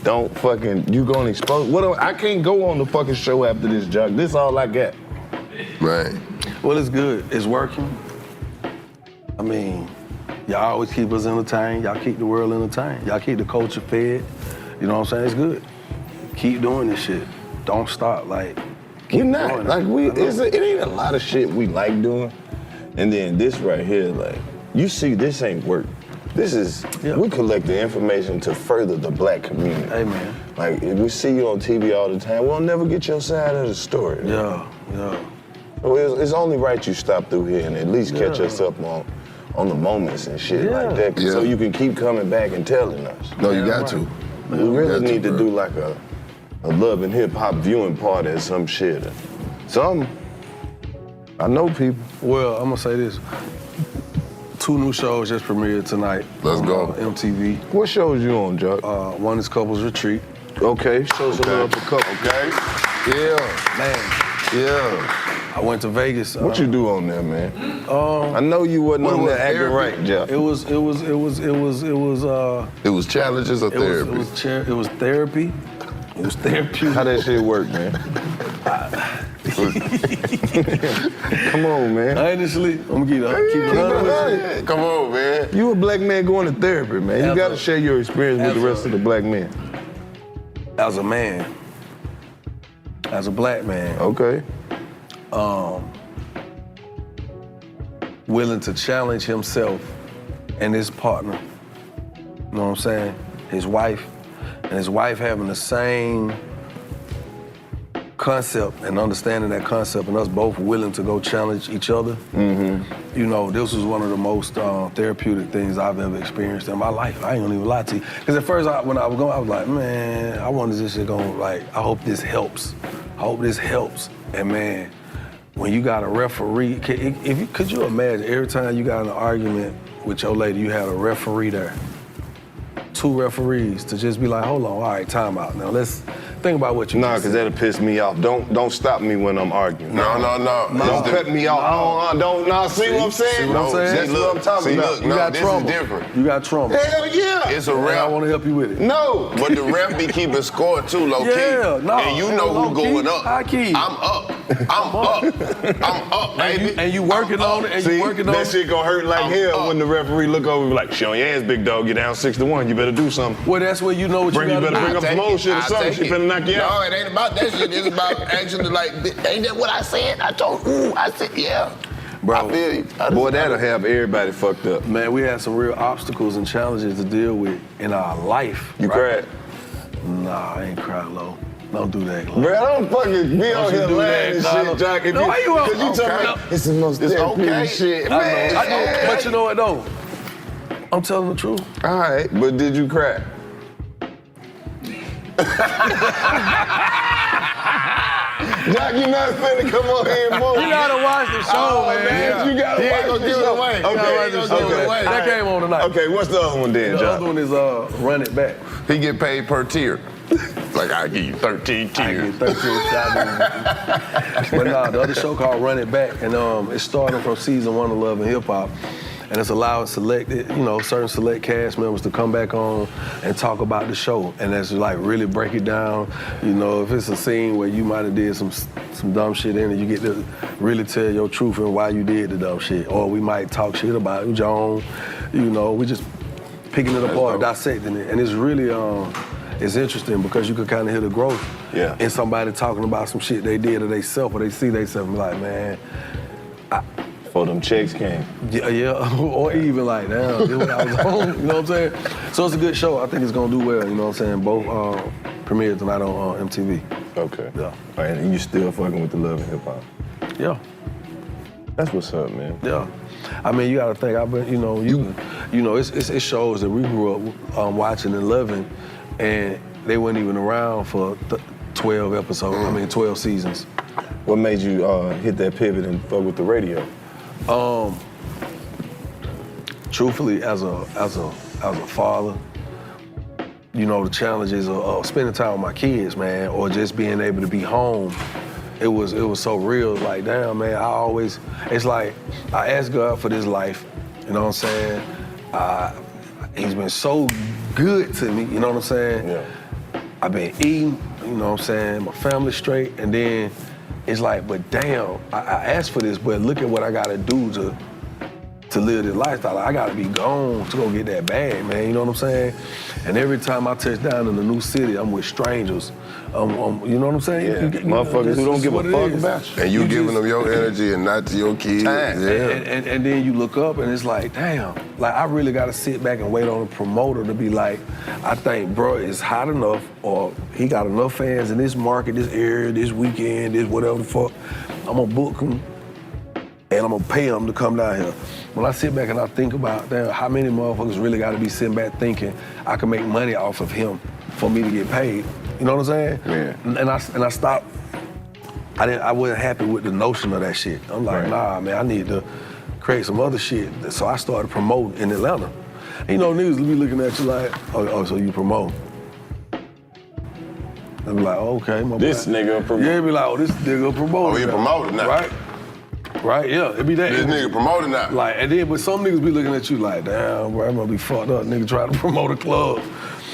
Don't fucking, you gonna expose, I can't go on the fucking show after this, Jock. This all I got. Right. Well, it's good. It's working. I mean, y'all always keep us entertained. Y'all keep the world entertained. Y'all keep the culture fed. You know what I'm saying? It's good. Keep doing this shit. Don't stop. Like, We're not. Like, it ain't a lot of shit we like doing. And then this right here, like, you see, this ain't work. This is, we collect the information to further the black community. Hey, man. Like, if we see you on TV all the time, we'll never get your side of the story. Yeah. So it's only right you stop through here and at least catch us up on the moments and shit like that, so you can keep coming back and telling us. No, you got to. We really need to do like a love and hip hop viewing party or some shit. Something. I know people. Well, I'm gonna say this. 2 new shows just premiered tonight. Let's go. MTV. What shows you on, Jock? One is Couples Retreat. Okay, show some love for couple. Okay. Yeah. Man. Yeah. I went to Vegas. What you do on there, man? I know you wasn't on there acting right, Jock. It was challenges or therapy? It was therapy. It was therapeutic. How that shit work, man? Come on, man. Honestly, I'm gonna keep it 100. Come on, man. You a black man going to therapy, man. You gotta share your experience with the rest of the black men. As a man, as a black man. Okay. Willing to challenge himself and his partner. You know what I'm saying? His wife. And his wife having the same concept and understanding that concept, and us both willing to go challenge each other. Mm-hmm. You know, this was one of the most therapeutic things I've ever experienced in my life. I ain't gonna even lie to you. Because at first, when I was going, I was like, man, I wonder if this shit gonna, like, I hope this helps. I hope this helps. And man, when you got a referee, could you imagine every time you got in an argument with your lady, you had a referee there? 2 referees to just be like, hold on, all right, time out. Now let's think about what you because that'll piss me off. Don't stop me when I'm arguing. No. Don't cut me off. See what I'm saying? See what I'm saying? That's what I'm talking about. Look, You got this trauma. is different. You got trauma. Hell yeah. It's a And I rap. want to help you with it. No. But the ref be keeping score too, low key. Yeah, no. And you know who's going up. High key. I'm up. I'm up, baby. And you working on it, and you working on that it. shit gonna hurt like hell when the referee look over and be like, show your ass, big dog, you're down 6-1, you better do something. Well, that's where you know what you better gotta do. bring up some more shit or something, she finna knock you out. No, it ain't about that shit. It's about actually like, ain't that what I said? I said, yeah. Bro, I feel you. Boy, that'll have everybody fucked up. Man, we had some real obstacles and challenges to deal with in our life. You cried? Nah, I ain't cried low. Don't do that. Bro, don't fucking be on here lying and shit, Jock. No, why you Because you talking about it's the most therapeutic shit. Man, I know, but you know what though? I'm telling the truth. All right, but did you cry? Jock, you not finna come on here and move. You gotta watch the show, man. You gotta watch the show. Okay. That came on tonight. Okay, what's the other one then, The Jock? other one is Run It Back. He get paid per tier. Like, I give you 13 tiers. I give 13 tiers. But nah, the other show called Run It Back, and it's starting from season 1 of Love and Hip Hop. And it's allowing certain select cast members to come back on and talk about the show. And that's like really break it down. You know, if it's a scene where you might have did some dumb shit in it, you get to really tell your truth and why you did the dumb shit. Or we might talk shit about John. You know, we just picking it apart, dissecting it. And it's really, it's interesting because you could kind of hear the growth in somebody talking about some shit they did or they self, or they see they self and be like, man, before them checks came. Yeah, or even like, damn, this what I was on, you know what I'm saying? So it's a good show. I think it's gonna do well, you know what I'm saying? Both premiered tonight on MTV. Okay. Yeah. All right, and you still fucking with the Love and Hip Hop? Yeah. That's what's up, man. Yeah. I mean, you gotta think, I've been, you know, it's shows that we grew up watching and loving, and they weren't even around for 12 episodes, 12 seasons. What made you hit that pivot and fuck with the radio? Truthfully, as a father, you know, the challenges of spending time with my kids, man, or just being able to be home, it was so real. Like, damn, man, it's like I asked God for this life, you know what I'm saying? He's been so good to me, you know what I'm saying? Yeah. I've been eating, you know what I'm saying, my family's straight, and then it's like, but damn, I asked for this, but look at what I gotta do to live this lifestyle. I gotta be gone to go get that bag, man, you know what I'm saying? And every time I touch down in a new city, I'm with strangers. You know what I'm saying? Yeah. Motherfuckers who don't give a fuck about you. And you giving them your energy and not to your kids. Time. Yeah. And then you look up and it's like, damn, like I really gotta sit back and wait on a promoter to be like, I think bro is hot enough, or he got enough fans in this market, this area, this weekend, this whatever the fuck. I'm gonna book him and I'm gonna pay him to come down here. When I sit back and I think about, damn, how many motherfuckers really gotta be sitting back thinking I can make money off of him for me to get paid. You know what I'm saying? Yeah. And I stopped. I wasn't happy with the notion of that shit. I'm like, nah, man, I need to create some other shit. So I started promoting in Atlanta. And, you know, niggas be looking at you like, oh, so you promote. They be like, okay, my This boy. nigga promote. Yeah, be like, oh, this nigga promoting. Oh, he promoting now. Right, yeah, it be that. This nigga promoting now. Like, and then, but some niggas be looking at you like, damn, bro, I'm gonna be fucked up. Nigga trying to promote a club.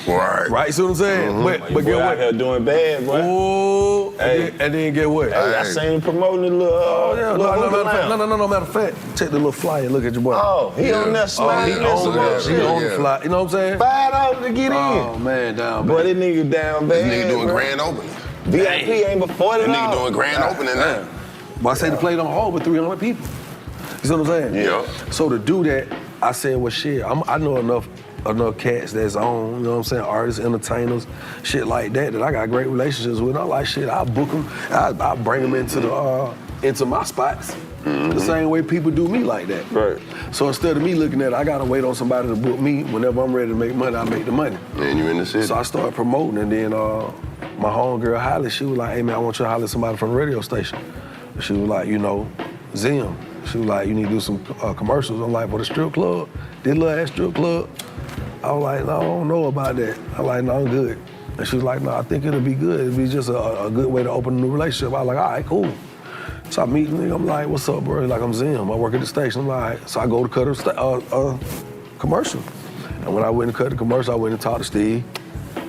Right. See what I'm saying? Mm-hmm. But get out what? here doing bad, boy. Oh, Hey. and then get what? Hey, I seen him promoting the little. No, matter of fact, check the little flyer, look at your boy. Oh, he on that smile. He on the fly. You know what I'm saying? $5 to get in. Oh, man, down bad. Boy, this nigga down bad. This nigga doing bro. grand opening. VIP ain't but $40. This nigga doing grand opening now. But I say the play don't hold with 300 people. You see what I'm saying? Yeah. So to do that, I said, well, shit, I know enough cats that's on, you know what I'm saying, artists, entertainers, shit like that I got great relationships with. I like shit, I'll book them, I'll bring them into my spots. The same way people do me like that. Right. So instead of me looking at it, I gotta wait on somebody to book me. Whenever I'm ready to make money, I make the money. Man, you in the city. So I started promoting, and then my homegirl Holly, she was like, hey man, I want you to holler at somebody from the radio station. She was like, you know, Zim. She was like, you need to do some commercials. I'm like, for the strip club? This little ass strip club? I was like, no, I don't know about that. I'm like, no, I'm good. And she was like, no, I think it'll be good. It'll be just a good way to open a new relationship. I was like, all right, cool. So I meet him, I'm like, what's up, bro? He's like, I'm Zim, I work at the station. I'm like, all right. So I go to cut a commercial. And when I went to cut the commercial, I went and talked to Steve,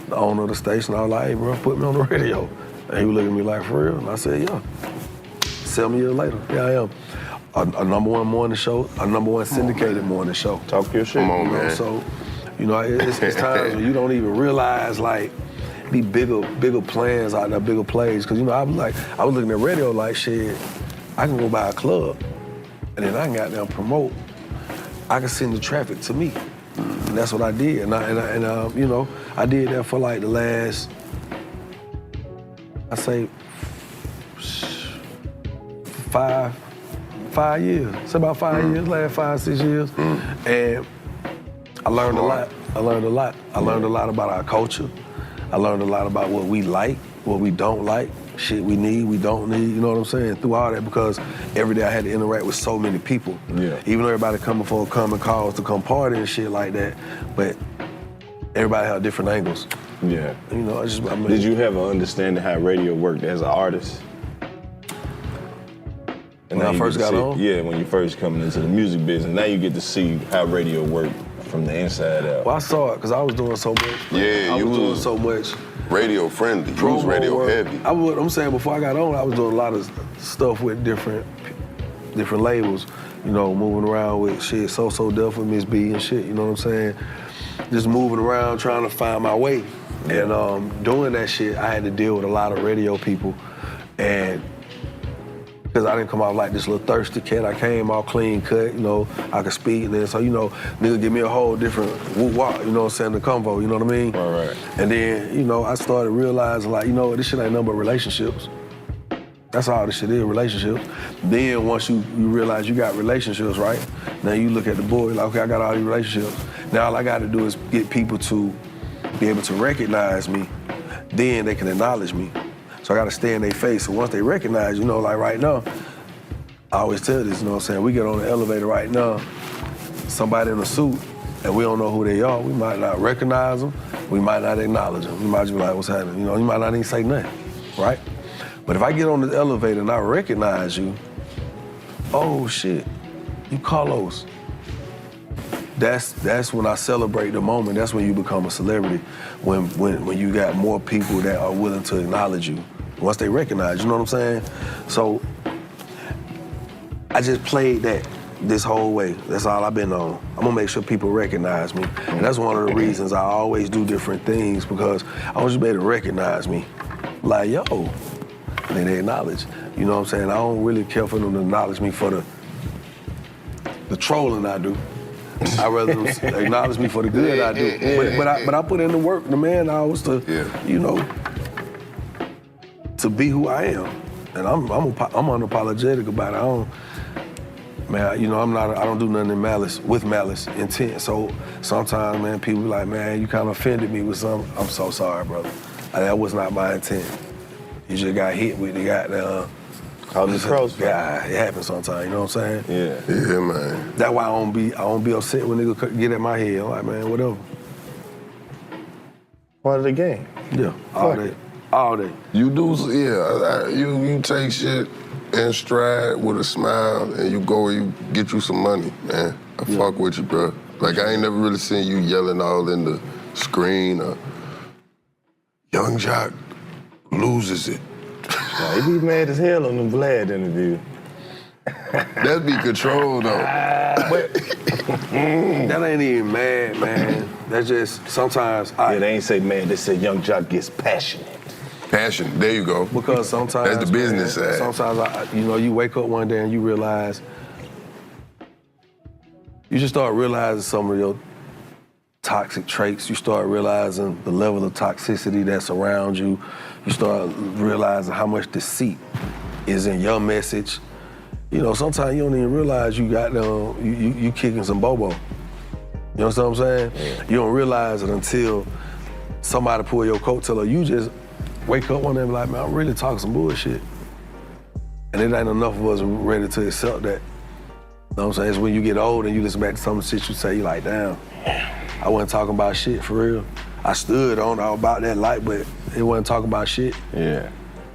the owner of the station. I was like, hey, bro, put me on the radio. And he was looking at me like, for real? And I said, yeah. 7 years later, here I am. A number one morning show, a number one syndicated morning show. Talk your shit. Come on, man. So, you know, it's times when you don't even realize, like, be bigger plans out there, bigger plays. Because, you know, I was looking at radio like, shit, I can go by a club, and then I can go out there and promote. I can send the traffic to me. And that's what I did. And you know, I did that for like the last I say 5 years. It's about 5 years, last 5, 6 years. And I learned a lot. I learned a lot about our culture. I learned a lot about what we like, what we don't like, shit we need, we don't need, you know what I'm saying? Through all that, because every day I had to interact with so many people. Yeah. Even though everybody come and call us to come party and shit like that, but everybody had different angles. Yeah. You know, Did you have an understanding how radio worked as an artist? And When I first got on? Yeah, when you first coming into the music business. Now you get to see how radio worked from the inside out. Well, I saw it because I was doing so much. Yeah, I you was doing was so much. Radio friendly. You was promo radio work. heavy. I'm saying before I got on, I was doing a lot of stuff with different labels. You know, moving around with shit, So Def with Miss B and shit. You know what I'm saying? Just moving around, trying to find my way. And doing that shit, I had to deal with a lot of radio people, and because I didn't come out like this little thirsty cat, I came all clean cut, you know, I could speak, and then so, you know, nigga give me a whole different woo-wop, you know what I'm saying, the convo, you know what I mean? Right. And then, you know, I started realizing like, you know, this shit ain't nothing but relationships. That's all this shit is, relationships. Then once you realize you got relationships, right? Now you look at the board, like, okay, I got all these relationships. Now all I gotta do is get people to be able to recognize me, then they can acknowledge me. So I gotta stay in their face. So once they recognize, you know, like right now, I always tell this, you know what I'm saying? We get on the elevator right now, somebody in a suit, and we don't know who they are. We might not recognize them, we might not acknowledge them. We might just be like, what's happening? You know, you might not even say nothing, right? But if I get on the elevator and I recognize you, oh shit, you Karlous. That's when I celebrate the moment. That's when you become a celebrity. When you got more people that are willing to acknowledge you. Once they recognize, you know what I'm saying? So I just played that this whole way. That's all I've been on. I'm gonna make sure people recognize me. And that's one of the reasons I always do different things, because I want you to be able to recognize me. Like, yo, and then they acknowledge. You know what I'm saying? I don't really care for them to acknowledge me for the trolling I do. I'd rather them acknowledge me for the good I do. But I put in the work, the man hours to, you know, to be who I am. And I'm unapologetic about it. I don't, man, you know, I don't do nothing with malice intent. So sometimes, man, people be like, man, you kind of offended me with something. I'm so sorry, brother. That was not my intent. You just got hit with the goddamn. Yeah, it happens sometimes, you know what I'm saying? Yeah, man. That's why I don't be upset when niggas get at my head. I'm like, man, whatever. Part of the game. Yeah, all day. You do, yeah, you take shit in stride with a smile and you go and you get you some money, man. I fuck with you, bro. Like, I ain't never really seen you yelling all in the screen or Young Jock loses it. Nah, he be mad as hell on them Vlad interview. That'd be control, though. But that ain't even mad, man. That's just sometimes. They ain't say mad. They say Young Jock gets passionate. Passion. There you go. Because sometimes that's the business side. Sometimes, you know, you wake up one day and you realize you just start realizing some of your toxic traits. You start realizing the level of toxicity that's around you. You start realizing how much deceit is in your message. You know, sometimes you don't even realize you got you kicking some bobo. You know what I'm saying? Yeah. You don't realize it until somebody pull your coattail, or you just wake up one day and be like, man, I'm really talking some bullshit. And it ain't enough of us ready to accept that. You know what I'm saying? It's when you get old and you listen back to some shit you say, you like, damn, I wasn't talking about shit for real. I stood on about that light, but it wasn't talking about shit. Yeah.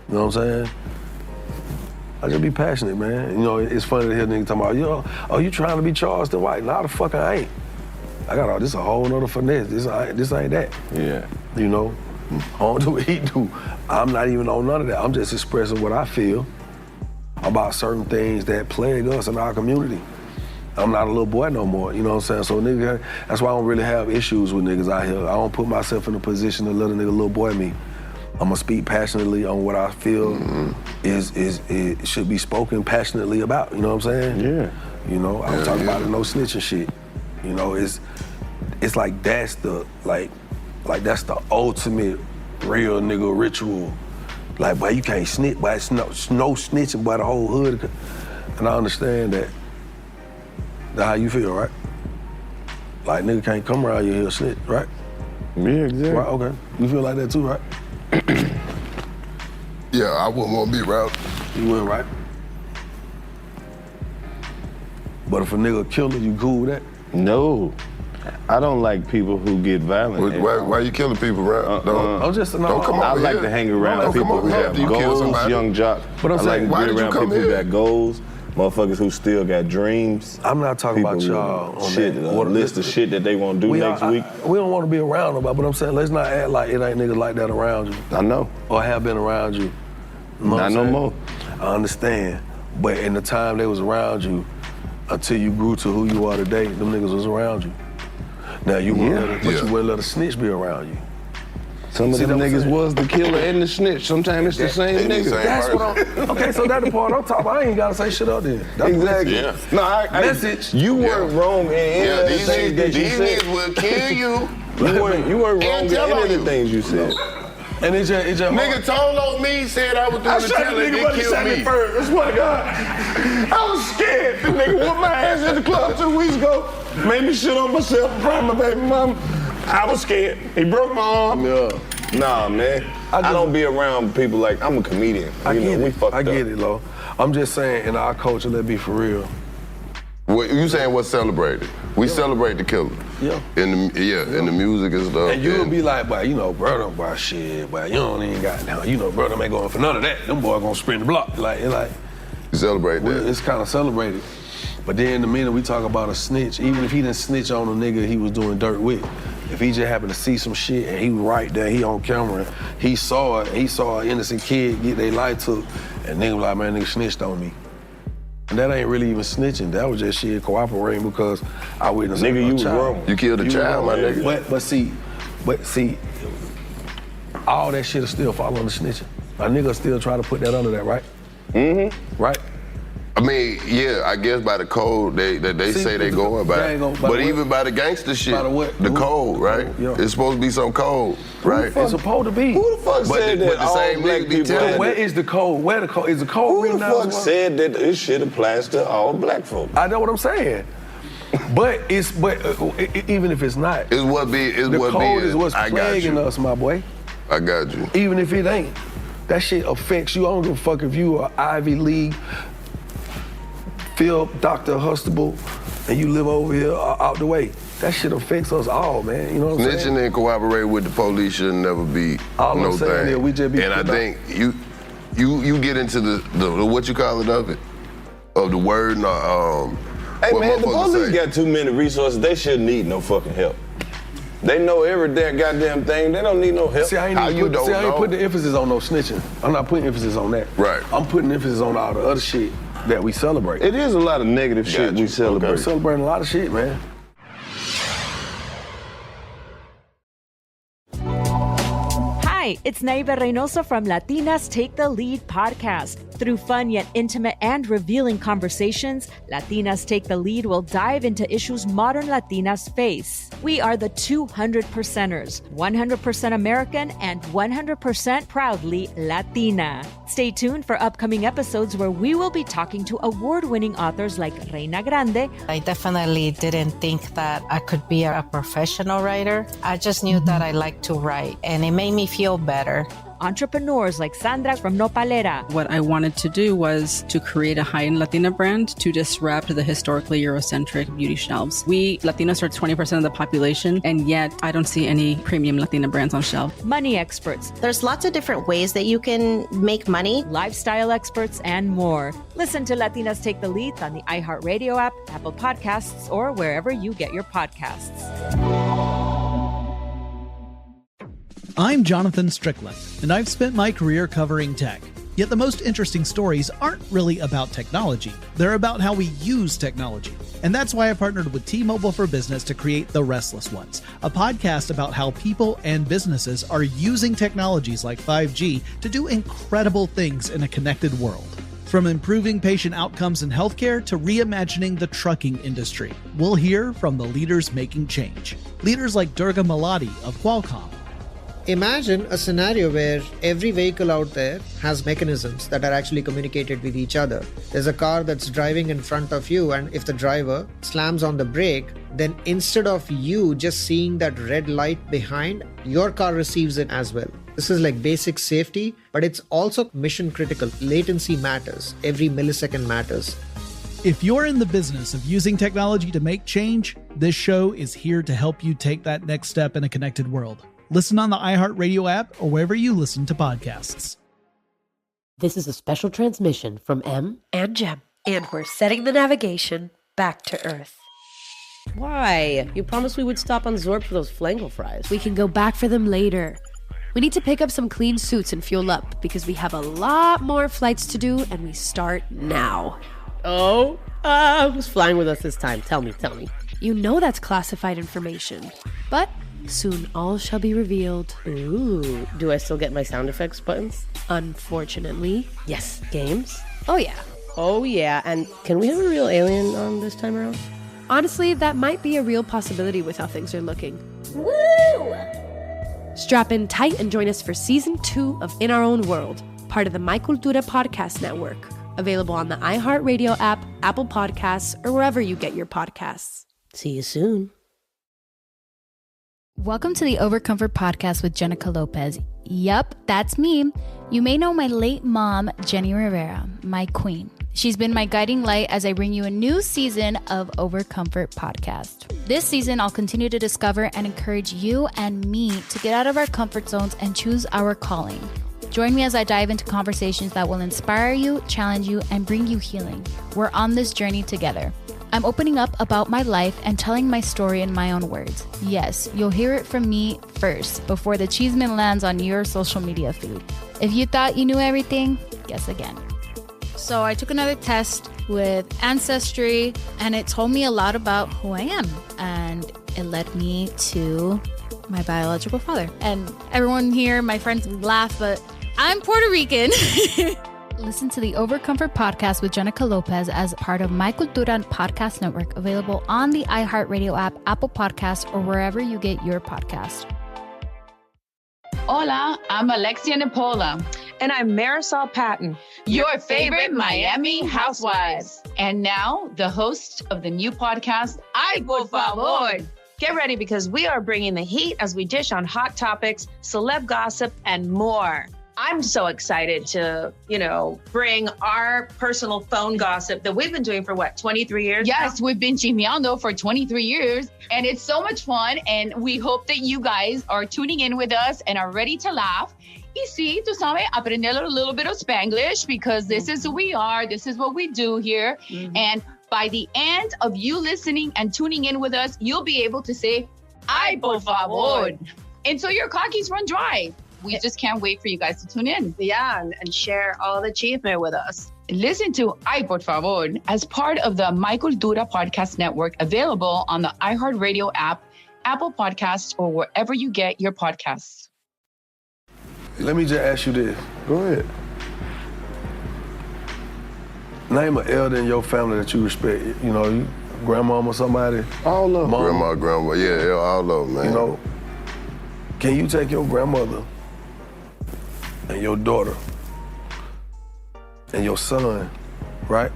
You know what I'm saying? I just be passionate, man. You know, it's funny to hear niggas talking about, yo, oh, you trying to be Charleston White? Nah, the fuck I ain't. I got all this a whole nother finesse. This ain't that. Yeah. You know? I don't do what he do. I'm not even on none of that. I'm just expressing what I feel about certain things that plague us in our community. I'm not a little boy no more, you know what I'm saying? So nigga, that's why I don't really have issues with niggas out here. I don't put myself in a position to let a nigga little boy me. I'm gonna speak passionately on what I feel it should be spoken passionately about, you know what I'm saying? Yeah. You know, I don't talk about no snitching shit. You know, it's like that's the that's the ultimate real nigga ritual. Like, boy, you can't snitch, boy, it's no snitching, boy, the whole hood. And I understand that. That's how you feel, right? Like, nigga can't come around you here snitch, right? Yeah, exactly. Right, okay. You feel like that too, right? Yeah, I wouldn't want to be around. You wouldn't, right? But if a nigga killer, you cool with that? No. I don't like people who get violent. Why you killing people, right? I'm just, no, don't come I over like here. to hang around Don't come people over who here have after you kill goals, somebody. young jocks. But I'm I saying, like why to be did you around come people who here? got goals, motherfuckers who still got dreams. I'm not talking about People y'all with on shit, that. a list of shit that they want to do next week. We don't want to be around nobody, but I'm saying let's not act like it ain't niggas like that around you. I know. Or have been around you. You know what Not I'm no saying? more. I understand. But in the time they was around you, until you grew to who you are today, them niggas was around you. Now you wouldn't let a snitch be around you. Some of them niggas was the killer and the snitch. Sometimes it's the same nigga. That's what I'm. Okay, so that's the part I'm talking about. I ain't gotta say shit up there. That's Exactly. Yeah. No, Message. You weren't wrong in any of the these things that you said. niggas will kill you. You weren't wrong in tell any on of the you. things you said. And it's just Nigga told on me, said I was doing the telling, they killed me. First. I swear to God. I was scared. The nigga whooped my ass at the club 2 weeks ago. Made me shit on myself in front of my baby mama. I was scared. He broke my arm. Yeah. Nah, man. I don't be around people like, I'm a comedian. I get we it. fucked I get up. it, Lo. I'm just saying, in our culture, let's be for real. What you saying? What's celebrated? We celebrate the killer. Yeah. In the music and stuff. And you'll be like, boy, you know, bro, don't buy shit, boy, you don't even got now. You know, bro, them ain't going for none of that. Them boys gonna sprint the block. Like, you celebrate that. It's kind of celebrated. But then the minute we talk about a snitch, even if he didn't snitch on a nigga he was doing dirt with, if he just happened to see some shit and he was right there, he on camera, he saw it, he saw an innocent kid get their life took, and nigga was like, man, nigga snitched on me. And that ain't really even snitching. That was just shit cooperating because I witnessed Nigga, you was child. wrong. You killed a child, my nigga. But see, all that shit is still following the snitching. A nigga still try to put that under that, right? Mm-hmm. Right? I mean, yeah, I guess by the code they say they going by. But even by the gangster shit, the code, right? Yeah. It's supposed to be some code, right? It's supposed to be. Who the fuck said that But the all same black nigga be people telling had Where it? is the code? Where the code? Is the code Who written the down? fuck said that this shit applies to all black folk? I know what I'm saying. But even if it's not, It's what be. It's the what code be. is what's I got plaguing you. us, my boy. I got you. Even if it ain't, that shit affects you. I don't give a fuck if you are Ivy League, Phil, Dr. Hustable, and you live over here out the way. That shit affects us all, man. You know what I'm saying? Snitching and cooperating with the police should never be All I'm no saying thing. is we just be and I put out- think you get into the what you call it of the word. Hey what man, the motherfuckers police say. got too many resources. They shouldn't need no fucking help. They know every damn goddamn thing. They don't need no help. See, I ain't putting the emphasis on no snitching. I'm not putting emphasis on that. Right. I'm putting emphasis on all the other shit that we celebrate. It is a lot of negative shit we celebrate. We're celebrating a lot of shit, man. Hi, it's Naiva Reynoso from Latinas Take the Lead podcast. Through fun yet intimate and revealing conversations, Latinas Take the Lead will dive into issues modern Latinas face. We are the 200%ers, 100% American and 100% proudly Latina. Stay tuned for upcoming episodes where we will be talking to award-winning authors like Reina Grande. I definitely didn't think that I could be a professional writer. I just knew that I liked to write, and it made me feel better. Entrepreneurs like Sandra from Nopalera. What I wanted to do was to create a high-end Latina brand to disrupt the historically Eurocentric beauty shelves. We Latinos are 20% of the population, and yet I don't see any premium Latina brands on shelf. Money experts. There's lots of different ways that you can make money. Lifestyle experts, and more. Listen to Latinas Take the Lead on the iHeartRadio app, Apple Podcasts, or wherever you get your podcasts. I'm Jonathan Strickland, and I've spent my career covering tech. Yet the most interesting stories aren't really about technology. They're about how we use technology. And that's why I partnered with T-Mobile for Business to create The Restless Ones, a podcast about how people and businesses are using technologies like 5G to do incredible things in a connected world. From improving patient outcomes in healthcare to reimagining the trucking industry, we'll hear from the leaders making change. Leaders like Durga Maladi of Qualcomm, Imagine a scenario where every vehicle out there has mechanisms that are actually communicated with each other. There's a car that's driving in front of you, and if the driver slams on the brake, then instead of you just seeing that red light behind, your car receives it as well. This is like basic safety, but it's also mission critical. Latency matters. Every millisecond matters. If you're in the business of using technology to make change, this show is here to help you take that next step in a connected world. Listen on the iHeartRadio app or wherever you listen to podcasts. This is a special transmission from M and Jem, and we're setting the navigation back to Earth. Why? You promised we would stop on Zorb for those flangle fries. We can go back for them later. We need to pick up some clean suits and fuel up because we have a lot more flights to do, and we start now. Oh? Who's flying with us this time? Tell me. You know that's classified information, but soon all shall be revealed. Ooh, do I still get my sound effects buttons? Unfortunately. Yes. Games? Oh yeah, and can we have a real alien on this time around? Honestly, that might be a real possibility with how things are looking. Woo! Strap in tight and join us for Season 2 of In Our Own World, part of the My Cultura Podcast Network, available on the iHeartRadio app, Apple Podcasts, or wherever you get your podcasts. See you soon. Welcome to the Overcomfort Podcast with Jenica Lopez. Yup, that's me. You may know my late mom, Jenny Rivera, my queen. She's been my guiding light as I bring you a new season of Overcomfort Podcast. This season, I'll continue to discover and encourage you and me to get out of our comfort zones and choose our calling. Join me as I dive into conversations that will inspire you, challenge you, and bring you healing. We're on this journey together. I'm opening up about my life and telling my story in my own words. Yes, you'll hear it from me first before the cheeseman lands on your social media feed. If you thought you knew everything, guess again. So I took another test with Ancestry, and it told me a lot about who I am, and it led me to my biological father. And everyone here, my friends laugh, but I'm Puerto Rican. Listen to the Overcomfort Podcast with Jenica Lopez as part of My Cultura Podcast Network, available on the iHeartRadio app, Apple Podcasts, or wherever you get your podcast. Hola, I'm Alexia Napola. And I'm Marisol Patton, your favorite Miami housewives. And now, the host of the new podcast, Ay, por favor. Get ready because we are bringing the heat as we dish on hot topics, celeb gossip, and more. I'm so excited to, bring our personal phone gossip that we've been doing for 23 years? Yes, we've been chismeando for 23 years, and it's so much fun, and we hope that you guys are tuning in with us and are ready to laugh. Y sí, tú sabes, aprender a little bit of Spanglish because this is who we are, this is what we do here, and by the end of you listening and tuning in with us, you'll be able to say, Ay, por favor. Until your cockies run dry. We just can't wait for you guys to tune in. Yeah, and share all the achievement with us. Listen to Ay, por favor as part of the My Cultura Podcast Network, available on the iHeartRadio app, Apple Podcasts, or wherever you get your podcasts. Let me just ask you this. Go ahead. Name an elder in your family that you respect. You grandmama or somebody. All of them. Grandma, yeah, all of them, man. Can you take your grandmother and your daughter and your son, right?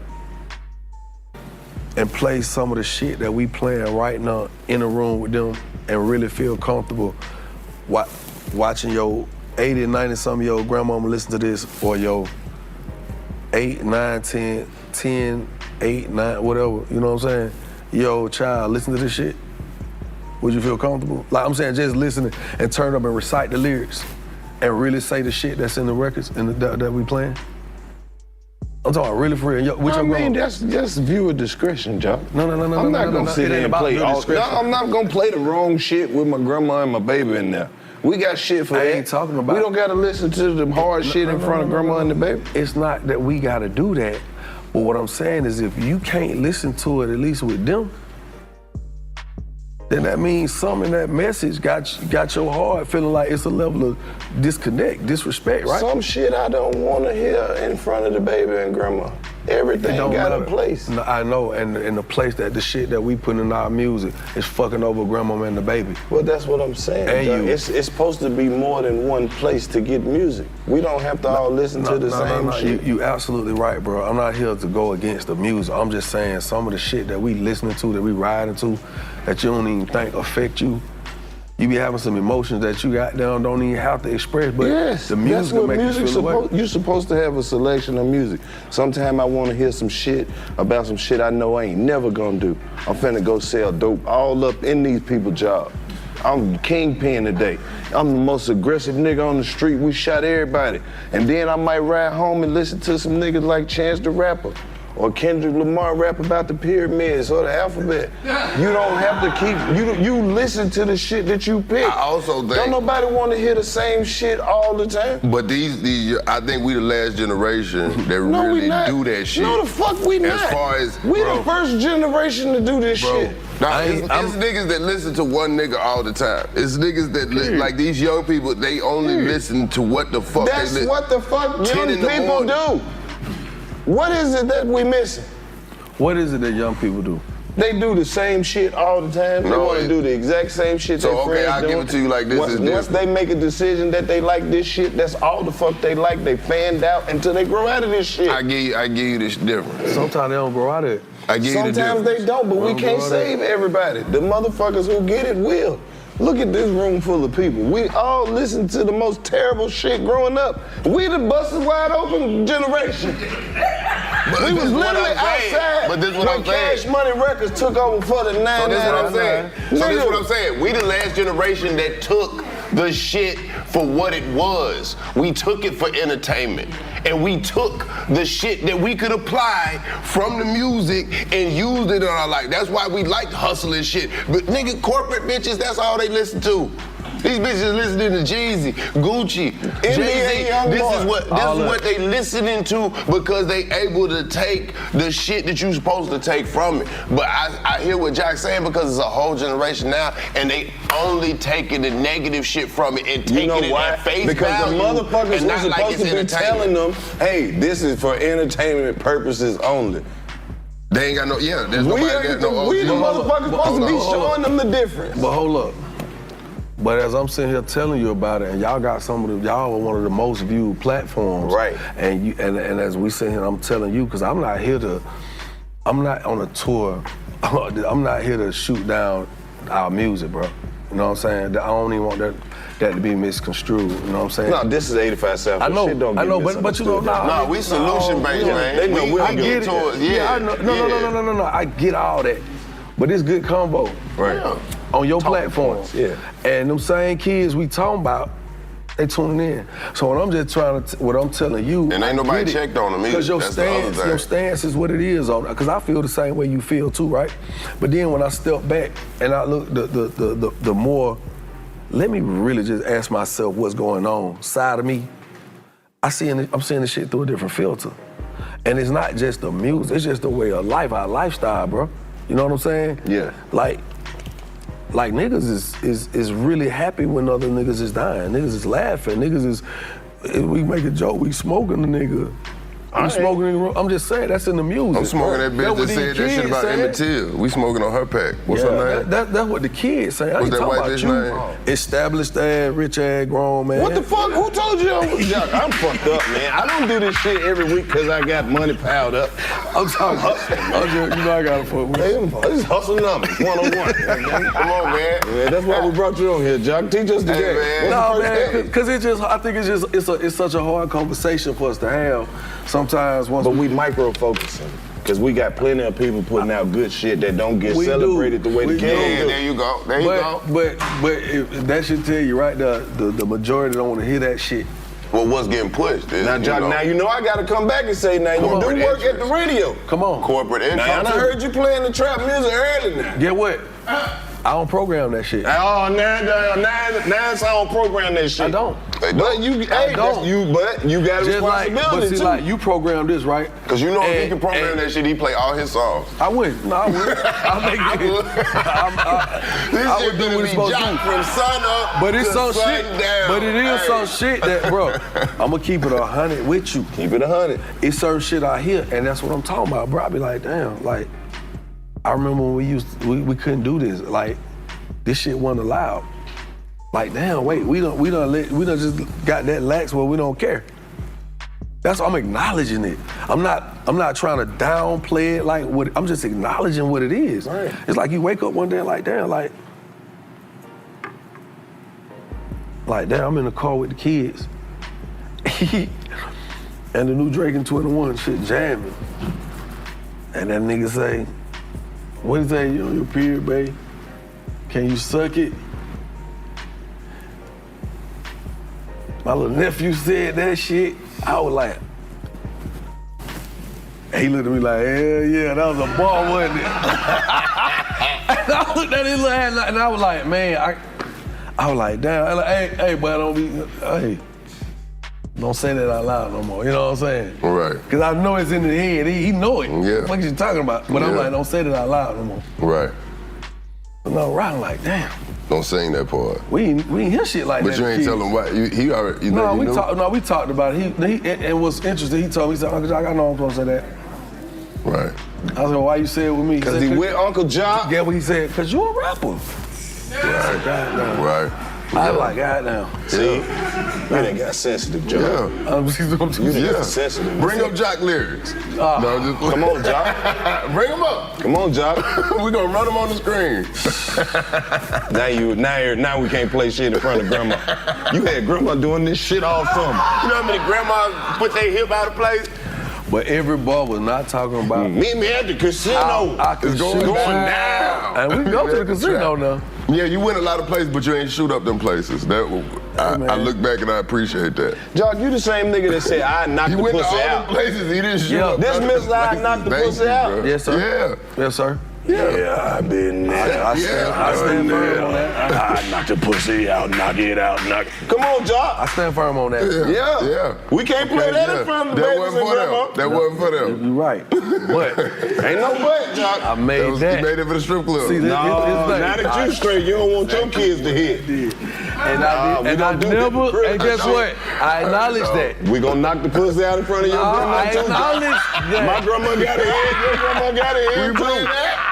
And play some of the shit that we playing right now in a room with them and really feel comfortable watching your 80, 90 some of your grandmama listen to this, or your 8, 9, 10, 8, 9, whatever, you know what I'm saying? Your child listen to this shit? Would you feel comfortable? Like I'm saying, just listening and turn up and recite the lyrics and really say the shit that's in the records and that we playing? I'm talking really for real. That's just viewer discretion, Joe. No. I'm not gonna sit there and play all. No, I'm not gonna play the wrong shit with my grandma and my baby in there. We got shit for that. I ain't talking about. We don't gotta listen to the hard shit in front of grandma and the baby. It's not that we gotta do that. But what I'm saying is, if you can't listen to it at least with them, then that means something in that message got your heart feeling like it's a level of disconnect, disrespect, right? Some shit I don't want to hear in front of the baby and grandma. Everything don't got a matter. place. No, I know, and the place that the shit that we put in our music is fucking over grandmama and the baby. Well, that's what I'm saying. And Doug. you. It's supposed to be more than one place to get music. We don't have to all listen to the same shit. You absolutely right, bro. I'm not here to go against the music. I'm just saying some of the shit that we listening to, that we riding to, that you don't even think affect you. You be having some emotions that you got down, don't even have to express, but yes, the music that's what make music's you feel supposed. You're supposed to have a selection of music. Sometimes I want to hear some shit about some shit I know I ain't never gonna do. I'm finna go sell dope all up in these people's jobs. I'm kingpin today. I'm the most aggressive nigga on the street. We shot everybody. And then I might ride home and listen to some niggas like Chance the Rapper or Kendrick Lamar rap about the pyramids or the alphabet. You don't have to keep, you listen to the shit that you pick. I also think... Don't nobody want to hear the same shit all the time. But these I think we the last generation that really do that shit. No, the fuck we not. As far as... We the first generation to do this shit. Nah, it's niggas that listen to one nigga all the time. It's niggas that, like these young people, they only listen to what the fuck That's they what the fuck young people do. What is it that we missing? What is it that young people do? They do the same shit all the time. They want to do the exact same shit So, their okay, friends I'll give doing. it to you like this is Once different. they make a decision that they like this shit, that's all the fuck they like. They fanned out until they grow out of this shit. I give you this difference. Sometimes they don't grow out of it. I give you the difference. Sometimes they don't, but we can't save everybody. The motherfuckers who get it will. Look at this room full of people. We all listen to the most terrible shit growing up. We the busted wide open generation. We was literally outside But this is what when I'm saying. Cash Money Records took over for the 99. So this is what I'm saying. So this is what I'm saying. We the last generation that took the shit for what it was. We took it for entertainment. And we took the shit that we could apply from the music and used it in our life. That's why we like hustling shit. But nigga, corporate bitches, that's all they listen to. These bitches listening to Jeezy, Gucci, Jay-Z. This is what they listening to because they able to take the shit that you supposed to take from it. But I hear what Jack's saying because it's a whole generation now and they only taking the negative shit from it and taking it at face because value. the motherfuckers and were not like supposed it's to be telling them, hey, this is for entertainment purposes only. They ain't got no, there's nobody got no We the motherfuckers supposed to be showing them the difference. But hold up. But as I'm sitting here telling you about it, and y'all got y'all are one of the most viewed platforms. Right. And as we sit here, I'm telling you, because I'm not on a tour. I'm not here to shoot down our music, bro. You know what I'm saying? I don't even want that to be misconstrued. You know what I'm saying? No, this is 85 South. I know, Shit don't get but you know, No, we solution-based, man. They know we I don't get get it. towards. I know. No. I get all that. But it's good combo. Right. On your platform. Points, yeah. And them same kids we talking about, they tuning in. So what I'm just trying to, what I'm telling you, And ain't nobody checked on them either. Because your stance is what it is on. Because I feel the same way you feel too, right? But then when I step back and I look, the more, let me really just ask myself what's going on side of me. I'm seeing the shit through a different filter. And it's not just the music, it's just the way of life, our lifestyle, bro. You know what I'm saying? Yeah. Like niggas is really happy when other niggas is dying. Niggas is laughing. Niggas is, we make a joke, we smoking the nigga. We smoking in the room. I'm just saying, that's in the music. I'm smoking that bitch that said that shit about Emmett Till. We smoking on her pack. What's her name? That's what the kids say. I What's ain't that talking white about bitch you. name? Established ass, rich ass, grown man. What the fuck? Who told you? I'm fucked up, man. I don't do this shit every week because I got money piled up. I'm talking. You know I gotta fuck with you. This is hustle numbers, 101. Come on, man. Yeah, that's why we brought you on here, Jock. Teach us the game. No, man, because I think it's such a hard conversation for us to have sometimes. But we micro-focusing. Because we got plenty of people putting out good shit that don't get celebrated the way the kids do. There you go. There you go. But that should tell you, right, the majority don't want to hear that shit. Well, what's getting pushed is, now, Jock, now you know I got to come back and say, now you do work at the radio. Come on. Corporate income. Now, I heard you playing the trap music early now. Get what? I don't program that shit. Oh, now I don't program that shit. I don't. But you got a responsibility But see, too. like, you program this, right? Cause you know if he can program that shit, he play all his songs. I wouldn't. No, I wouldn't. I'll make it. I would do what it's supposed to do. From sun up But it's to some sun shit. down. But it is some shit that, bro. I'm gonna keep it 100 with you. Keep it 100. It's certain shit I hear, and that's what I'm talking about, bro. I be like, damn, like, I remember when we couldn't do this. Like, this shit wasn't allowed. Like, damn, wait, we done just got that lax where we don't care. That's I'm acknowledging it. I'm not trying to downplay it like what I'm just acknowledging what it is. Right. It's like you wake up one day like, damn, damn, I'm in the car with the kids. And the new Drake and 21 shit jamming. And that nigga say, what he say, you on your period, babe? Can you suck it? My little nephew said that shit. I was like, and he looked at me like, hell yeah, that was a ball, wasn't it? And I looked at his little hand and I was like, man, I was like, damn. I'm like, hey, boy, don't say that out loud no more. You know what I'm saying? Right. Because I know it's in his head. He know it. Yeah. What you talking about? But I'm like, don't say that out loud no more. Right. But no, Ron like, damn. Don't sing that part. We ain't hear shit like that. But you ain't tell him what. He already. We talked about it. And what's interesting, he told me, he said, Uncle Jock, I know I'm supposed to say that. Right. I said, well, why you say it with me? Because he with Uncle Jock? Get what he said? Because you a rapper. Right. I was like, goddamn. See? You done got sensitive, Jock. Yeah. You got sensitive. Bring up Jock lyrics. Come on, Jock. Bring them up. Come on, Jock. We're gonna run them on the screen. Now we can't play shit in front of grandma. You had grandma doing this shit all summer. You know how many grandmas put their hip out of place? But every ball was not talking about Meet me at the casino. It's going down. And we go to the casino now. Yeah, you win a lot of places, but you ain't shoot up them places. I look back and I appreciate that. Jock, you the same nigga that said I knocked the pussy out. He went to all them places, he didn't shoot up. This Mr. I knocked the pussy out. Bro. Yes, sir. Yeah. Yes, sir. Yeah, I've been there. I stand firm on that. I knock the pussy out, knock it out, knock it. Come on, Jock. I stand firm on that. Yeah. We can't play that in front of the babies and grandma. That wasn't for them. You're right. But ain't no but, Jock. I made that. You made it for the strip club. See, now that you straight, you don't want your kids to hit. And guess what? I acknowledge that. We gonna knock the pussy out in front of your grandma. I acknowledge that. My grandma got a head, your grandma got a head too.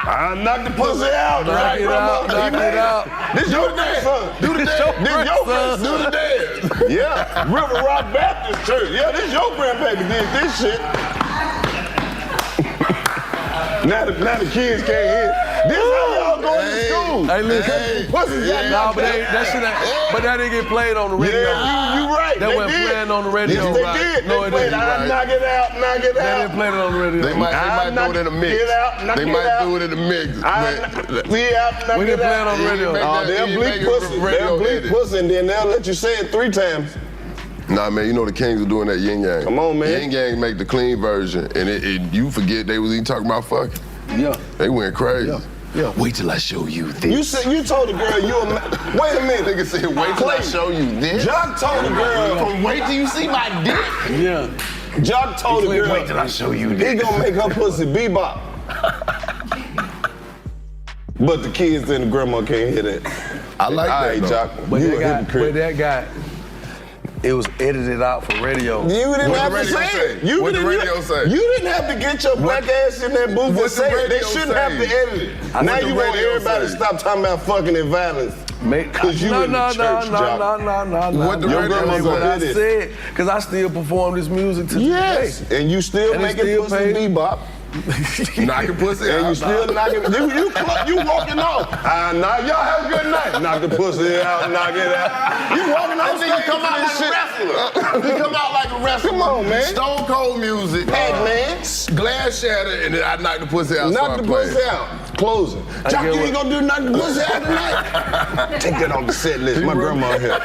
I knocked the pussy out. Knock it out, knock it out. This your grandson. Do the dance. This your grandson. Do the dance. Yeah. River Rock Baptist Church. Yeah, this your grandbaby did this shit. Now the kids can't hear. This how y'all going to school. Hey, listen. Pussies got knocked out. That shit ain't. But that didn't get played on the radio. Yeah, you right. That wasn't playing on the radio. Yes, they did. No, they it played didn't. Knock it out, knock it out. They didn't play it on the radio. They might do it in a mix. They might do it in a mix. We didn't play it on the radio. Oh, they'll bleep pussy. They'll bleep pussy and then they'll let you say it 3 times. Nah, man, you know the Kings are doing that yin yang. Come on, man. Yin yang make the clean version, and you forget they was even talking about fucking. Yeah. They went crazy. Yeah. Wait till I show you this. You told the girl wait a minute. Nigga said, wait till I show you this. Jock told the girl. Wait till you see my dick. Yeah. Jock told the girl. Wait till I show you this. He gonna make her pussy bebop. But the kids and the grandma can't hear that. I like that, though. Jock, But you a hypocrite. that guy, it was edited out for radio. You didn't What have the to radio say say? it. What the radio say? You didn't have to get your black ass in that booth and What the say it. They radio shouldn't say? have to edit it. Now the you want radio everybody to say? stop talking about fucking and violence. Cause you in the church, Jock. No. What the Your radio grandma say? What I did it. said, because I still perform this music to Yes, today. and you still And it making still pussy pays. bebop. Knocking pussy out. And you still knocking, you walking off. Y'all have a good night. Knock the pussy out, knock it out. You walking off stage. You come out like a wrestler. You come out like a wrestler. Come on, man. Stone Cold music. Pac-Man. Glass shattered, and then I knock the pussy out. Knock the pussy out. Closing. Jock, you ain't gonna do knock the pussy out tonight. Take that off the set list. My grandma here.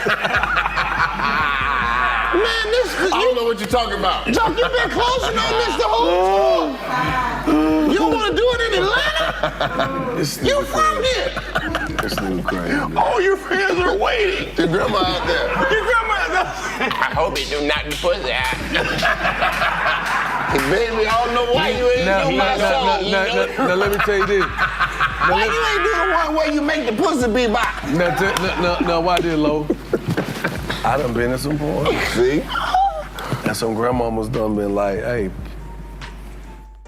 Man, I don't know what you're talking about. Jock, you been closing on this the whole tour. You don't want to do it in Atlanta? You from here? This nigga crazy. All your friends are waiting. Your grandma out there. Your grandma's out there. I hope he do not put that. Baby, I don't know why you ain't do my song. Now, let me tell you this. Why you ain't do the one where you make the pussy be bop? Now, why did Lo? I done been in some porn. See? And some grandmamas done been like, hey,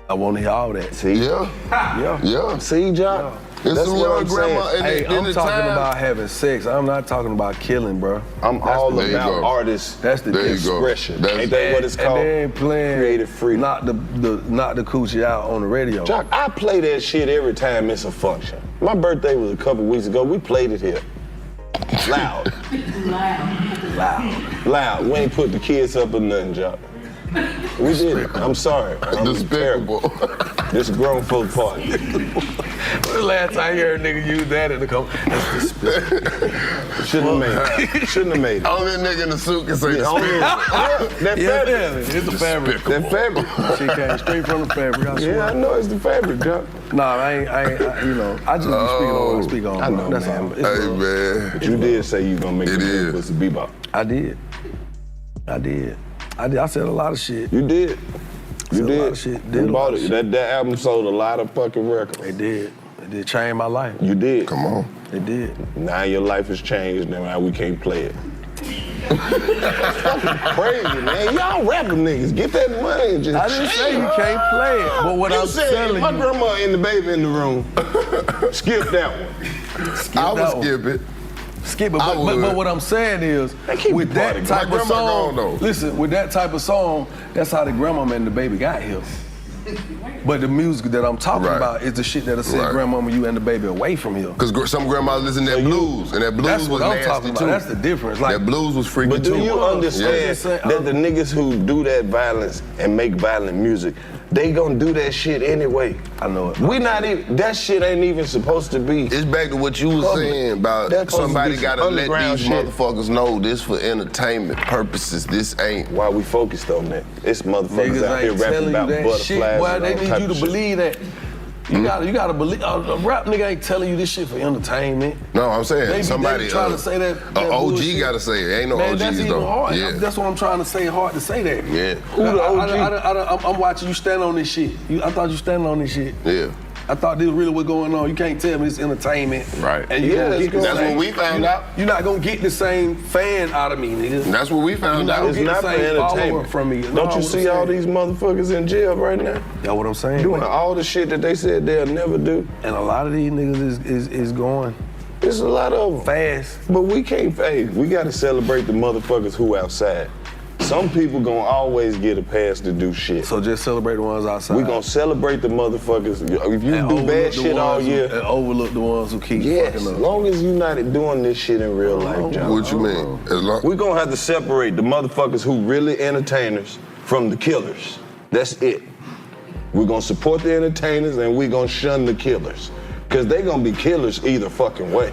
I want to hear all that. See? Yeah. See, John? It's That's some what young I'm grandma saying. Hey, I'm the talking time. about having sex. I'm not talking about killing, bro. I'm all There you about go. artists. That's the There you go. expression. That's- Ain't that what it's called? And they ain't playing Creative freedom. Knock the coochie out on the radio. Jock, I play that shit every time it's a function. My birthday was a couple weeks ago. We played it here. Loud. Loud. We ain't put the kids up or nothing, Jock. We did it. I'm sorry. I'm Despicable. This is a grown folk party. When the last time you heard a nigga use that in the car? That's despicable. Shouldn't have made it. Shouldn't have made it. Only a nigga in the suit can say Yeah, despicable. that fabric. It's the fabric. That fabric. She came straight from the fabric. I swear. Yeah, I know it's the fabric, Jock. Nah, I ain't, you know, I just be speaking on what I speak on. I know, bro. That's man. all. It's Hey, love. man. But you did say you gonna make It the is. pussy bebop. I did. I said a lot of shit. You did. You Said a lot did. of shit. You Did a lot bought of it. shit. That album sold a lot of fucking records. It did. It did change my life. You did. Come on. It did. Now your life has changed. Now we can't play it. Crazy, man. Y'all rapping niggas. Get that money and just I didn't say you can't play it, but what you I'm said, telling my you. grandma and the baby in the room. Skip that one. I that would skip it. Skip it, I but would. what I'm saying is, keep with the that party type going. of My grandma gone, song, though. listen, with that type of song, that's how the grandmama and the baby got here. But the music that I'm talking Right. about is the shit that'll send Right. grandmama, you and the baby away from here. Because some grandmas listen to that blues, and that blues That's was what I'm nasty talking about. too. That's the difference. Like, That blues was freaky But do too. you understand Yeah. that the niggas who do that violence and make violent music, they gonna do that shit anyway? I know it. We not even, that shit ain't even supposed to be. It's back to what you was Public. saying about That's supposed to somebody be gotta let underground these shit. motherfuckers know this for entertainment purposes. This ain't. Why we focused on that? It's motherfuckers niggas out here ain't rapping telling about you that butterflies shit. Boy, and they all need type you to of shit. believe that. You gotta believe. A rap nigga ain't telling you this shit for entertainment. No, I'm saying They somebody trying to say that. a OG bullshit. gotta say it. Ain't no Man, OGs that's even though. hard. Yeah. That's what I'm trying to say. Hard to say that. Yeah. Who the OG? I'm watching you stand on this shit. I thought you standing on this shit. Yeah. I thought this was really what's going on. You can't tell me it's entertainment. Right. And you Yeah, gonna get the that's same, what we found out. You're not gonna get the same fan out of me, nigga. That's what we found You're not out. gonna It's get not the for same follower entertainment. from me. Don't No, you what see I'm all saying. these motherfuckers in jail right now? That's what I'm saying. Doing all the shit that they said they'll never do. And a lot of these niggas is going There's a lot of them. fast. But we can't, hey, we gotta celebrate the motherfuckers who outside. Some people gonna always get a pass to do shit. So just celebrate the ones outside. We gonna celebrate the motherfuckers. If you And do overlook bad the shit all ones who- year, and overlook the ones who keep yes, fucking as up. long as you not doing this shit in real life, John. What you mean? As long We gonna have to separate the motherfuckers who really entertainers from the killers. That's it. We're gonna support the entertainers and we gonna shun the killers. Cause they gonna be killers either fucking way.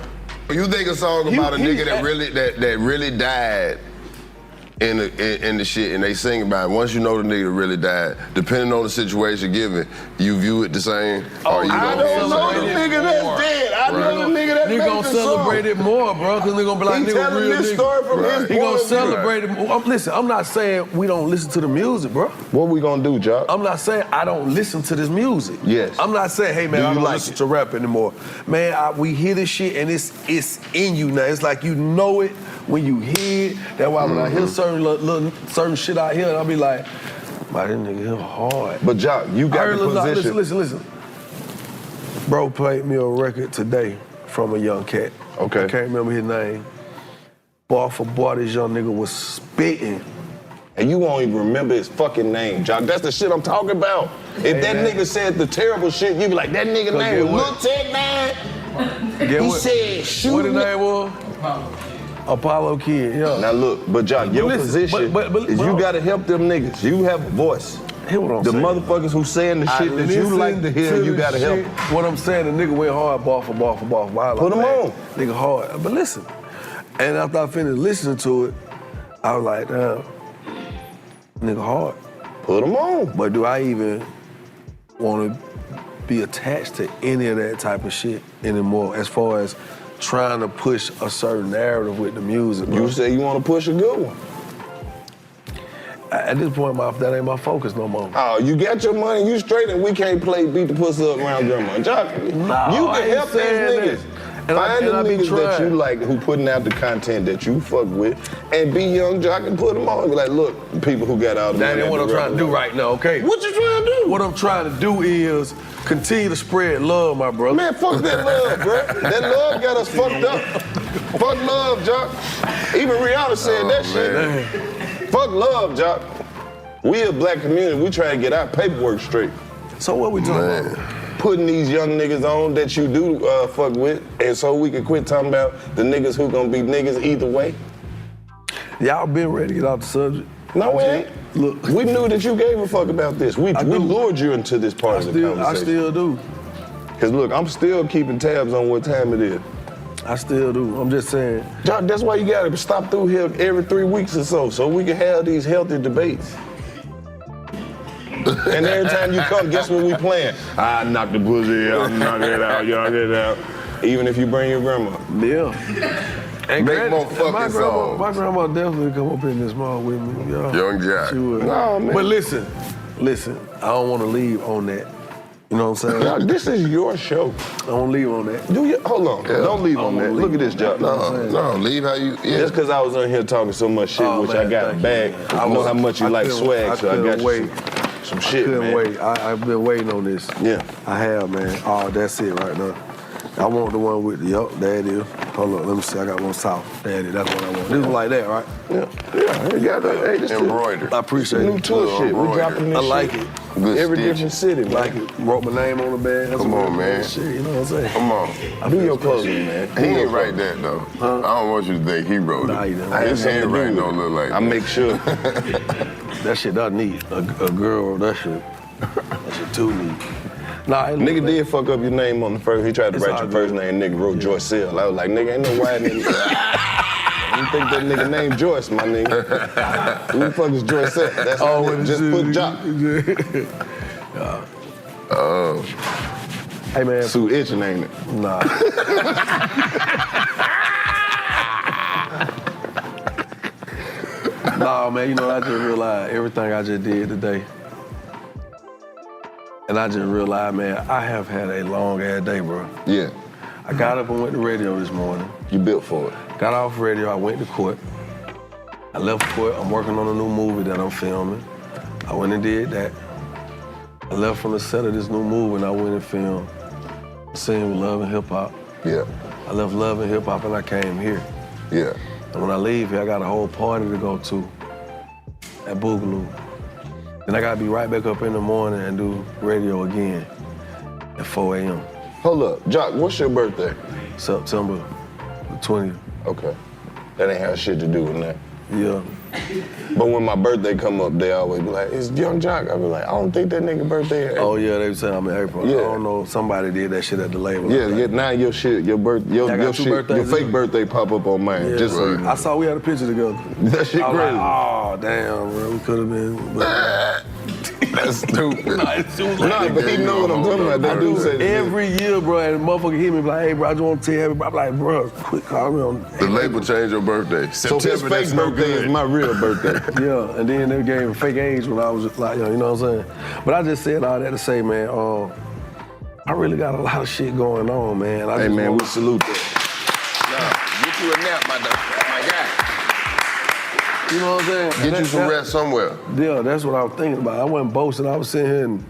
you think a song about a nigga that really died in the shit and they sing about it. Once you know the nigga that really died, depending on the situation given, you view it the same. Or you I don't know the nigga that's dead. I know the nigga that Nigga made gonna the celebrate song. it more, bro, because they gonna be like, He nigga, telling real this nigga. story from his He point gonna of view. celebrate it more. Listen, I'm not saying we don't listen to the music, bro. What we gonna do, Jock? I'm not saying I don't listen to this music. Yes. I'm not saying, hey man, Do I you don't like listen it? to rap anymore. Man, we hear this shit and it's in you now. It's like you know it when you hear it. That's why when I hear certain shit out here, I'll be like, man, this nigga here hard. But Jock, you got the position. Listen. Bro played me a record today from a young cat. Okay. I can't remember his name. Bar for bar, this young nigga was spitting. And you won't even remember his fucking name, Jock. That's the shit I'm talking about. If that man. nigga said the terrible shit, you be like, that nigga name was Lil Tech Man. Get He what? said, shoot What his me. name was? Apollo Kid, yeah. Now look, but Jock, your listen, position but is you gotta help them niggas. You have a voice. Hear what I'm The saying. motherfuckers who saying the shit that you like to hear, you gotta help them. What I'm saying, the nigga went hard, bar for bar for bar for bar. Put him on. Nigga hard. But listen, and after I finished listening to it, I was like, damn, nigga hard. Put him on. But do I even want to be attached to any of that type of shit anymore as far as trying to push a certain narrative with the music, bro. You say you want to push a good one. At this point, that ain't my focus no more. Oh, you got your money, you straight, and we can't beat the pussy up around grandma. Jock, you can help these niggas. Find the niggas that you like who putting out the content that you fuck with, and be Young Jock and put them on. Be like, look, people who got all the money. That ain't what I'm trying to do right now, okay? What you trying to do? What I'm trying to do is continue to spread love, my brother. Man, fuck that love, bro. That love got us fucked up. Fuck love, Jock. Even Rihanna said that shit. Fuck love, Jock. We a black community. We try to get our paperwork straight. So what we doing? Man. Putting these young niggas on that you do fuck with, and so we can quit talking about the niggas who gonna be niggas either way. Y'all been ready to get off the subject? No, we ain't. Look, we knew that you gave a fuck about this. We lured you into this part of the conversation. I still do. Cause look, I'm still keeping tabs on what time it is. I still do. I'm just saying. Jock, that's why you gotta stop through here every 3 weeks or so we can have these healthy debates. And every time you come, guess what we playing? I knock the pussy out, knock it out, y'all get it out. Even if you bring your grandma. Yeah. And Make more fucking songs. My grandma definitely come up in this mall with me, y'all. Young Jack. She would. No, man. But listen, I don't want to leave on that. You know what I'm saying? Jock, this is your show. I don't leave on that. Hold on. Yeah. Don't leave on that. Look at this, Jock. No, leave how you. Yeah. Just because I was on here talking so much shit, which I got back. I know how much you like swag, so I got you some shit, couldn't man. wait. I've been waiting on this. Yeah. I have, man. Oh, that's it right now. I want the one with there it is. Hold on, let me see. I got one south. There it is. That's what I want. This one like that, right? Yeah. You got that. Hey, this embroidered. I appreciate it. New tour shit. We dropping this I like shit. it. Good Every stitch. different city, man. Like it. Wrote my name on the bag. That's Come what on, man. Shit, you know what I'm saying? Come on. Do your closing, man. He ain't write that though. I don't want you to think he wrote Nah, it. he didn't. His handwriting don't look like I that. make sure. That shit does need a girl. That shit too neat. Nah, Nigga did fuck up your name on the first. He tried to write your first name. Nigga wrote Joyce Sell. I was like, nigga, ain't no white nigga. You think that nigga named Joyce, my nigga? Who the fuck is Joyce Sell? That's not it. Just put Jock. Hey man, Sue itching, ain't it? Nah. Nah, man, you know, I just realized everything I just did today. And I just realized, man, I have had a long ass day, bro. Yeah. I got up and went to radio this morning. You built for it. Got off radio, I went to court. I left court, I'm working on a new movie that I'm filming. I went and did that. I left from the set of this new movie and I went and filmed a scene with Love and Hip Hop. Yeah. I left Love and Hip Hop and I came here. Yeah. And when I leave here, I got a whole party to go to at Boogaloo. Then I gotta be right back up in the morning and do radio again at 4 a.m. Hold up. Jock, what's your birthday? September the 20th. Okay. That ain't have shit to do with that. Yeah. But when my birthday come up, they always be like, it's Young Jock. I be like, I don't think that nigga birthday in April. Oh yeah, they say I'm in April. Yeah. I don't know, somebody did that shit at the label. Yeah, now your shit, your fake birthday pop up on mine. Yeah, just so you know. I saw we had a picture together. That shit I was crazy. like, oh damn, bro, we could have been. But That's stupid. Nah, but he know what I'm talking about. That dude said every year, bro, and the motherfucker hit me like, hey, bro, I just want to tell you, I'm like, bro, quit calling me on. The label changed your birthday. So his September, fake birthday is my real birthday. Yeah, and then they gave me a fake age when I was just like, you know what I'm saying? But I just said all that to say, man, I really got a lot of shit going on, man. Hey, man, we salute that. Get you a nap, my guy. You know what I'm saying? Get you some rest somewhere. Yeah, that's what I was thinking about. I wasn't boasting. I was sitting here and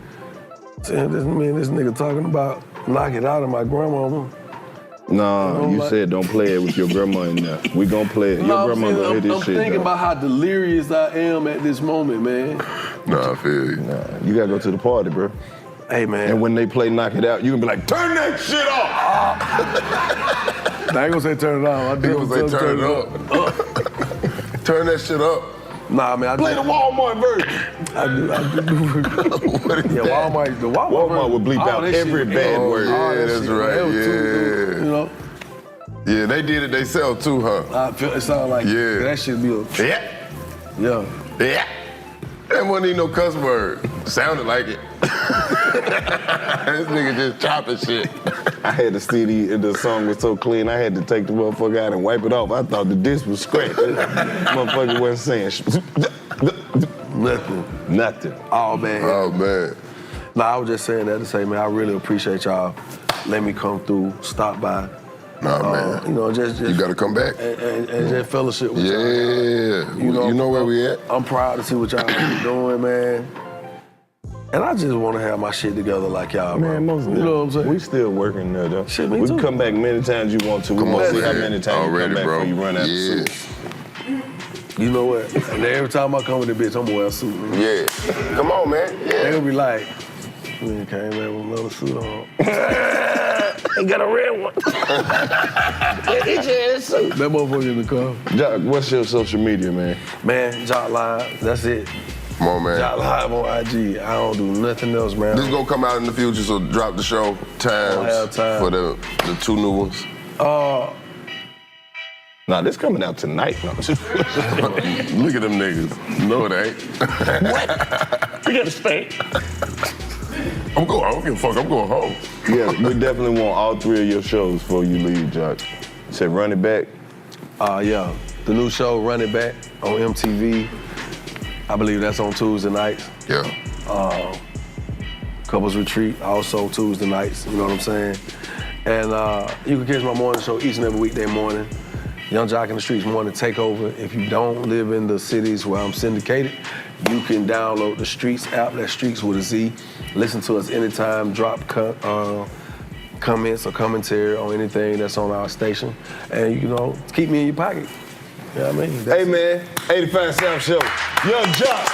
saying, this nigga talking about knock it out of my grandmama. No, you said don't play it with your grandma in there. We gonna play it. Your grandma gonna hear this I'm shit. thinking though. about how delirious I am at this moment, man. Nah, I feel you. Nah, you gotta go to the party, bro. Hey, man. And when they play Knock It Out, you can be like, turn that shit off! I ain't gonna say turn it off. I gonna say turn it up. Turn that shit up. Nah, man, Play the Walmart version. I do. Yeah, Walmart. The Walmart would bleep out every bad word. Yeah, that's shit, right. man, Yeah. you know. Yeah, they did it themselves too, huh? I feel it sound like Yeah. that should be a Yeah. yeah. Yeah. That wasn't even no cuss word. Sounded like it. This nigga just chopping shit. I had the CD, the song was so clean, I had to take the motherfucker out and wipe it off. I thought the disc was scratched. Motherfucker wasn't saying nothing. Oh, man. Oh, man. No, I was just saying that to say, man, I really appreciate y'all letting me come through, stop by. Nah, man. You know, just you got to come back. And just fellowship with y'all. Yeah. You know where we at. I'm proud to see what y'all doing, man. And I just want to have my shit together like y'all, man. Bro. You know what I'm saying? We still working there, though. Shit, me we too. can come back many times you want to. We want to see how many times Already, you come back bro. before you run out of suit. You know what? And every time I come with this bitch, I'm gonna wear a suit. Man. Yeah. Come on, man. Yeah. They gonna be like, we came in with another suit on. He got a red one. Get your ass suit. That motherfucker in the car. Jock, what's your social media, man? Man, Jock Live, that's it. Come on, man. Jock Live on IG. I don't do nothing else, man. This is gonna come out in the future, so drop the show times for the 2 new ones. Nah, this coming out tonight. No. Look at them niggas. No, it ain't. What? We gotta stay. I'm going. I don't give a fuck. I'm going home. Yeah, we definitely want all 3 of your shows before you leave, Jock. You said Run It Back? Yeah. The new show, Run It Back, on MTV. I believe that's on Tuesday nights. Yeah. Couples Retreat, also Tuesday nights, you know what I'm saying? And you can catch my morning show each and every weekday morning. Young Jock in the Streets Morning Takeover. If you don't live in the cities where I'm syndicated, you can download the Streets app, that's Streets with a Z. Listen to us anytime, drop comments or commentary on anything that's on our station. And, you know, keep me in your pocket. You know what I mean? Hey, man, 85 South Show. Young Jock.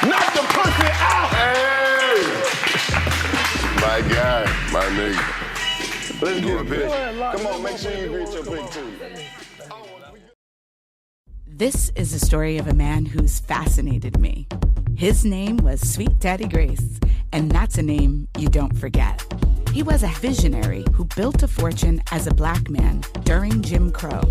Knock the pussy out! Hey! My guy, my nigga. Let's get a pic. Come on, make sure you greet your pic, too. This is the story of a man who's fascinated me. His name was Sweet Daddy Grace, and that's a name you don't forget. He was a visionary who built a fortune as a black man during Jim Crow,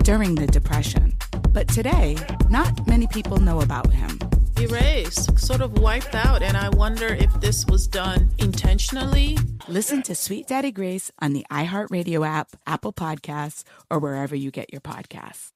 during the Depression. But today, not many people know about him. Erased, sort of wiped out, and I wonder if this was done intentionally. Listen to Sweet Daddy Grace on the iHeartRadio app, Apple Podcasts, or wherever you get your podcasts.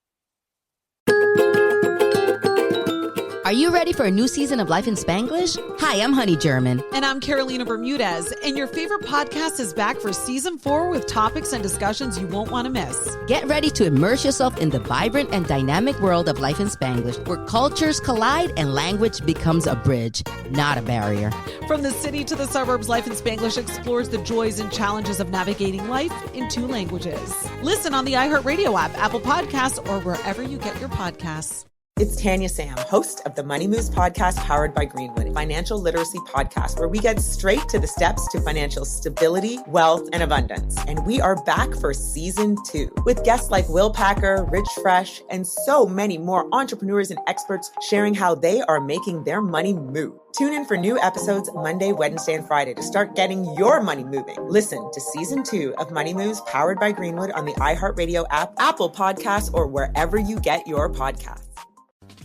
Are you ready for a new season of Life in Spanglish? Hi, I'm Honey German. And I'm Carolina Bermudez. And your favorite podcast is back for season 4 with topics and discussions you won't want to miss. Get ready to immerse yourself in the vibrant and dynamic world of Life in Spanglish, where cultures collide and language becomes a bridge, not a barrier. From the city to the suburbs, Life in Spanglish explores the joys and challenges of navigating life in 2 languages. Listen on the iHeartRadio app, Apple Podcasts, or wherever you get your podcasts. It's Tanya Sam, host of the Money Moves podcast powered by Greenwood, financial literacy podcast where we get straight to the steps to financial stability, wealth, and abundance. And we are back for season 2 with guests like Will Packer, Rich Fresh, and so many more entrepreneurs and experts sharing how they are making their money move. Tune in for new episodes Monday, Wednesday, and Friday to start getting your money moving. Listen to season 2 of Money Moves powered by Greenwood on the iHeartRadio app, Apple Podcasts, or wherever you get your podcasts.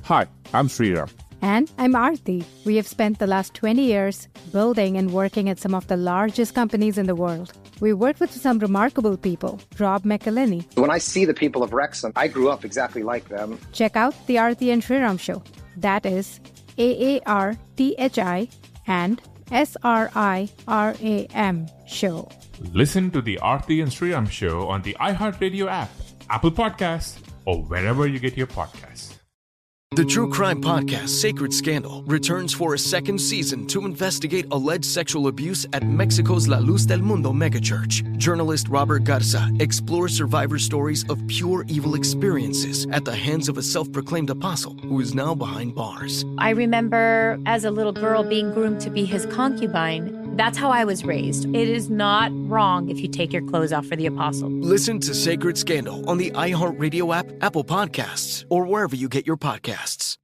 Hi, I'm Sriram. And I'm Aarti. We have spent the last 20 years building and working at some of the largest companies in the world. We worked with some remarkable people. Rob McElhenney. When I see the people of Wrexham, I grew up exactly like them. Check out the Aarti and Sriram Show. That is AARTHI and SRIRAM Show. Listen to the Aarti and Sriram Show on the iHeartRadio app, Apple Podcasts, or wherever you get your podcasts. The true crime podcast Sacred Scandal returns for a second season to investigate alleged sexual abuse at Mexico's La Luz del Mundo megachurch. Journalist Robert Garza explores survivor stories of pure evil experiences at the hands of a self-proclaimed apostle who is now behind bars. I remember as a little girl being groomed to be his concubine. That's how I was raised. It is not wrong if you take your clothes off for the apostle. Listen to Sacred Scandal on the iHeartRadio app, Apple Podcasts, or wherever you get your podcasts.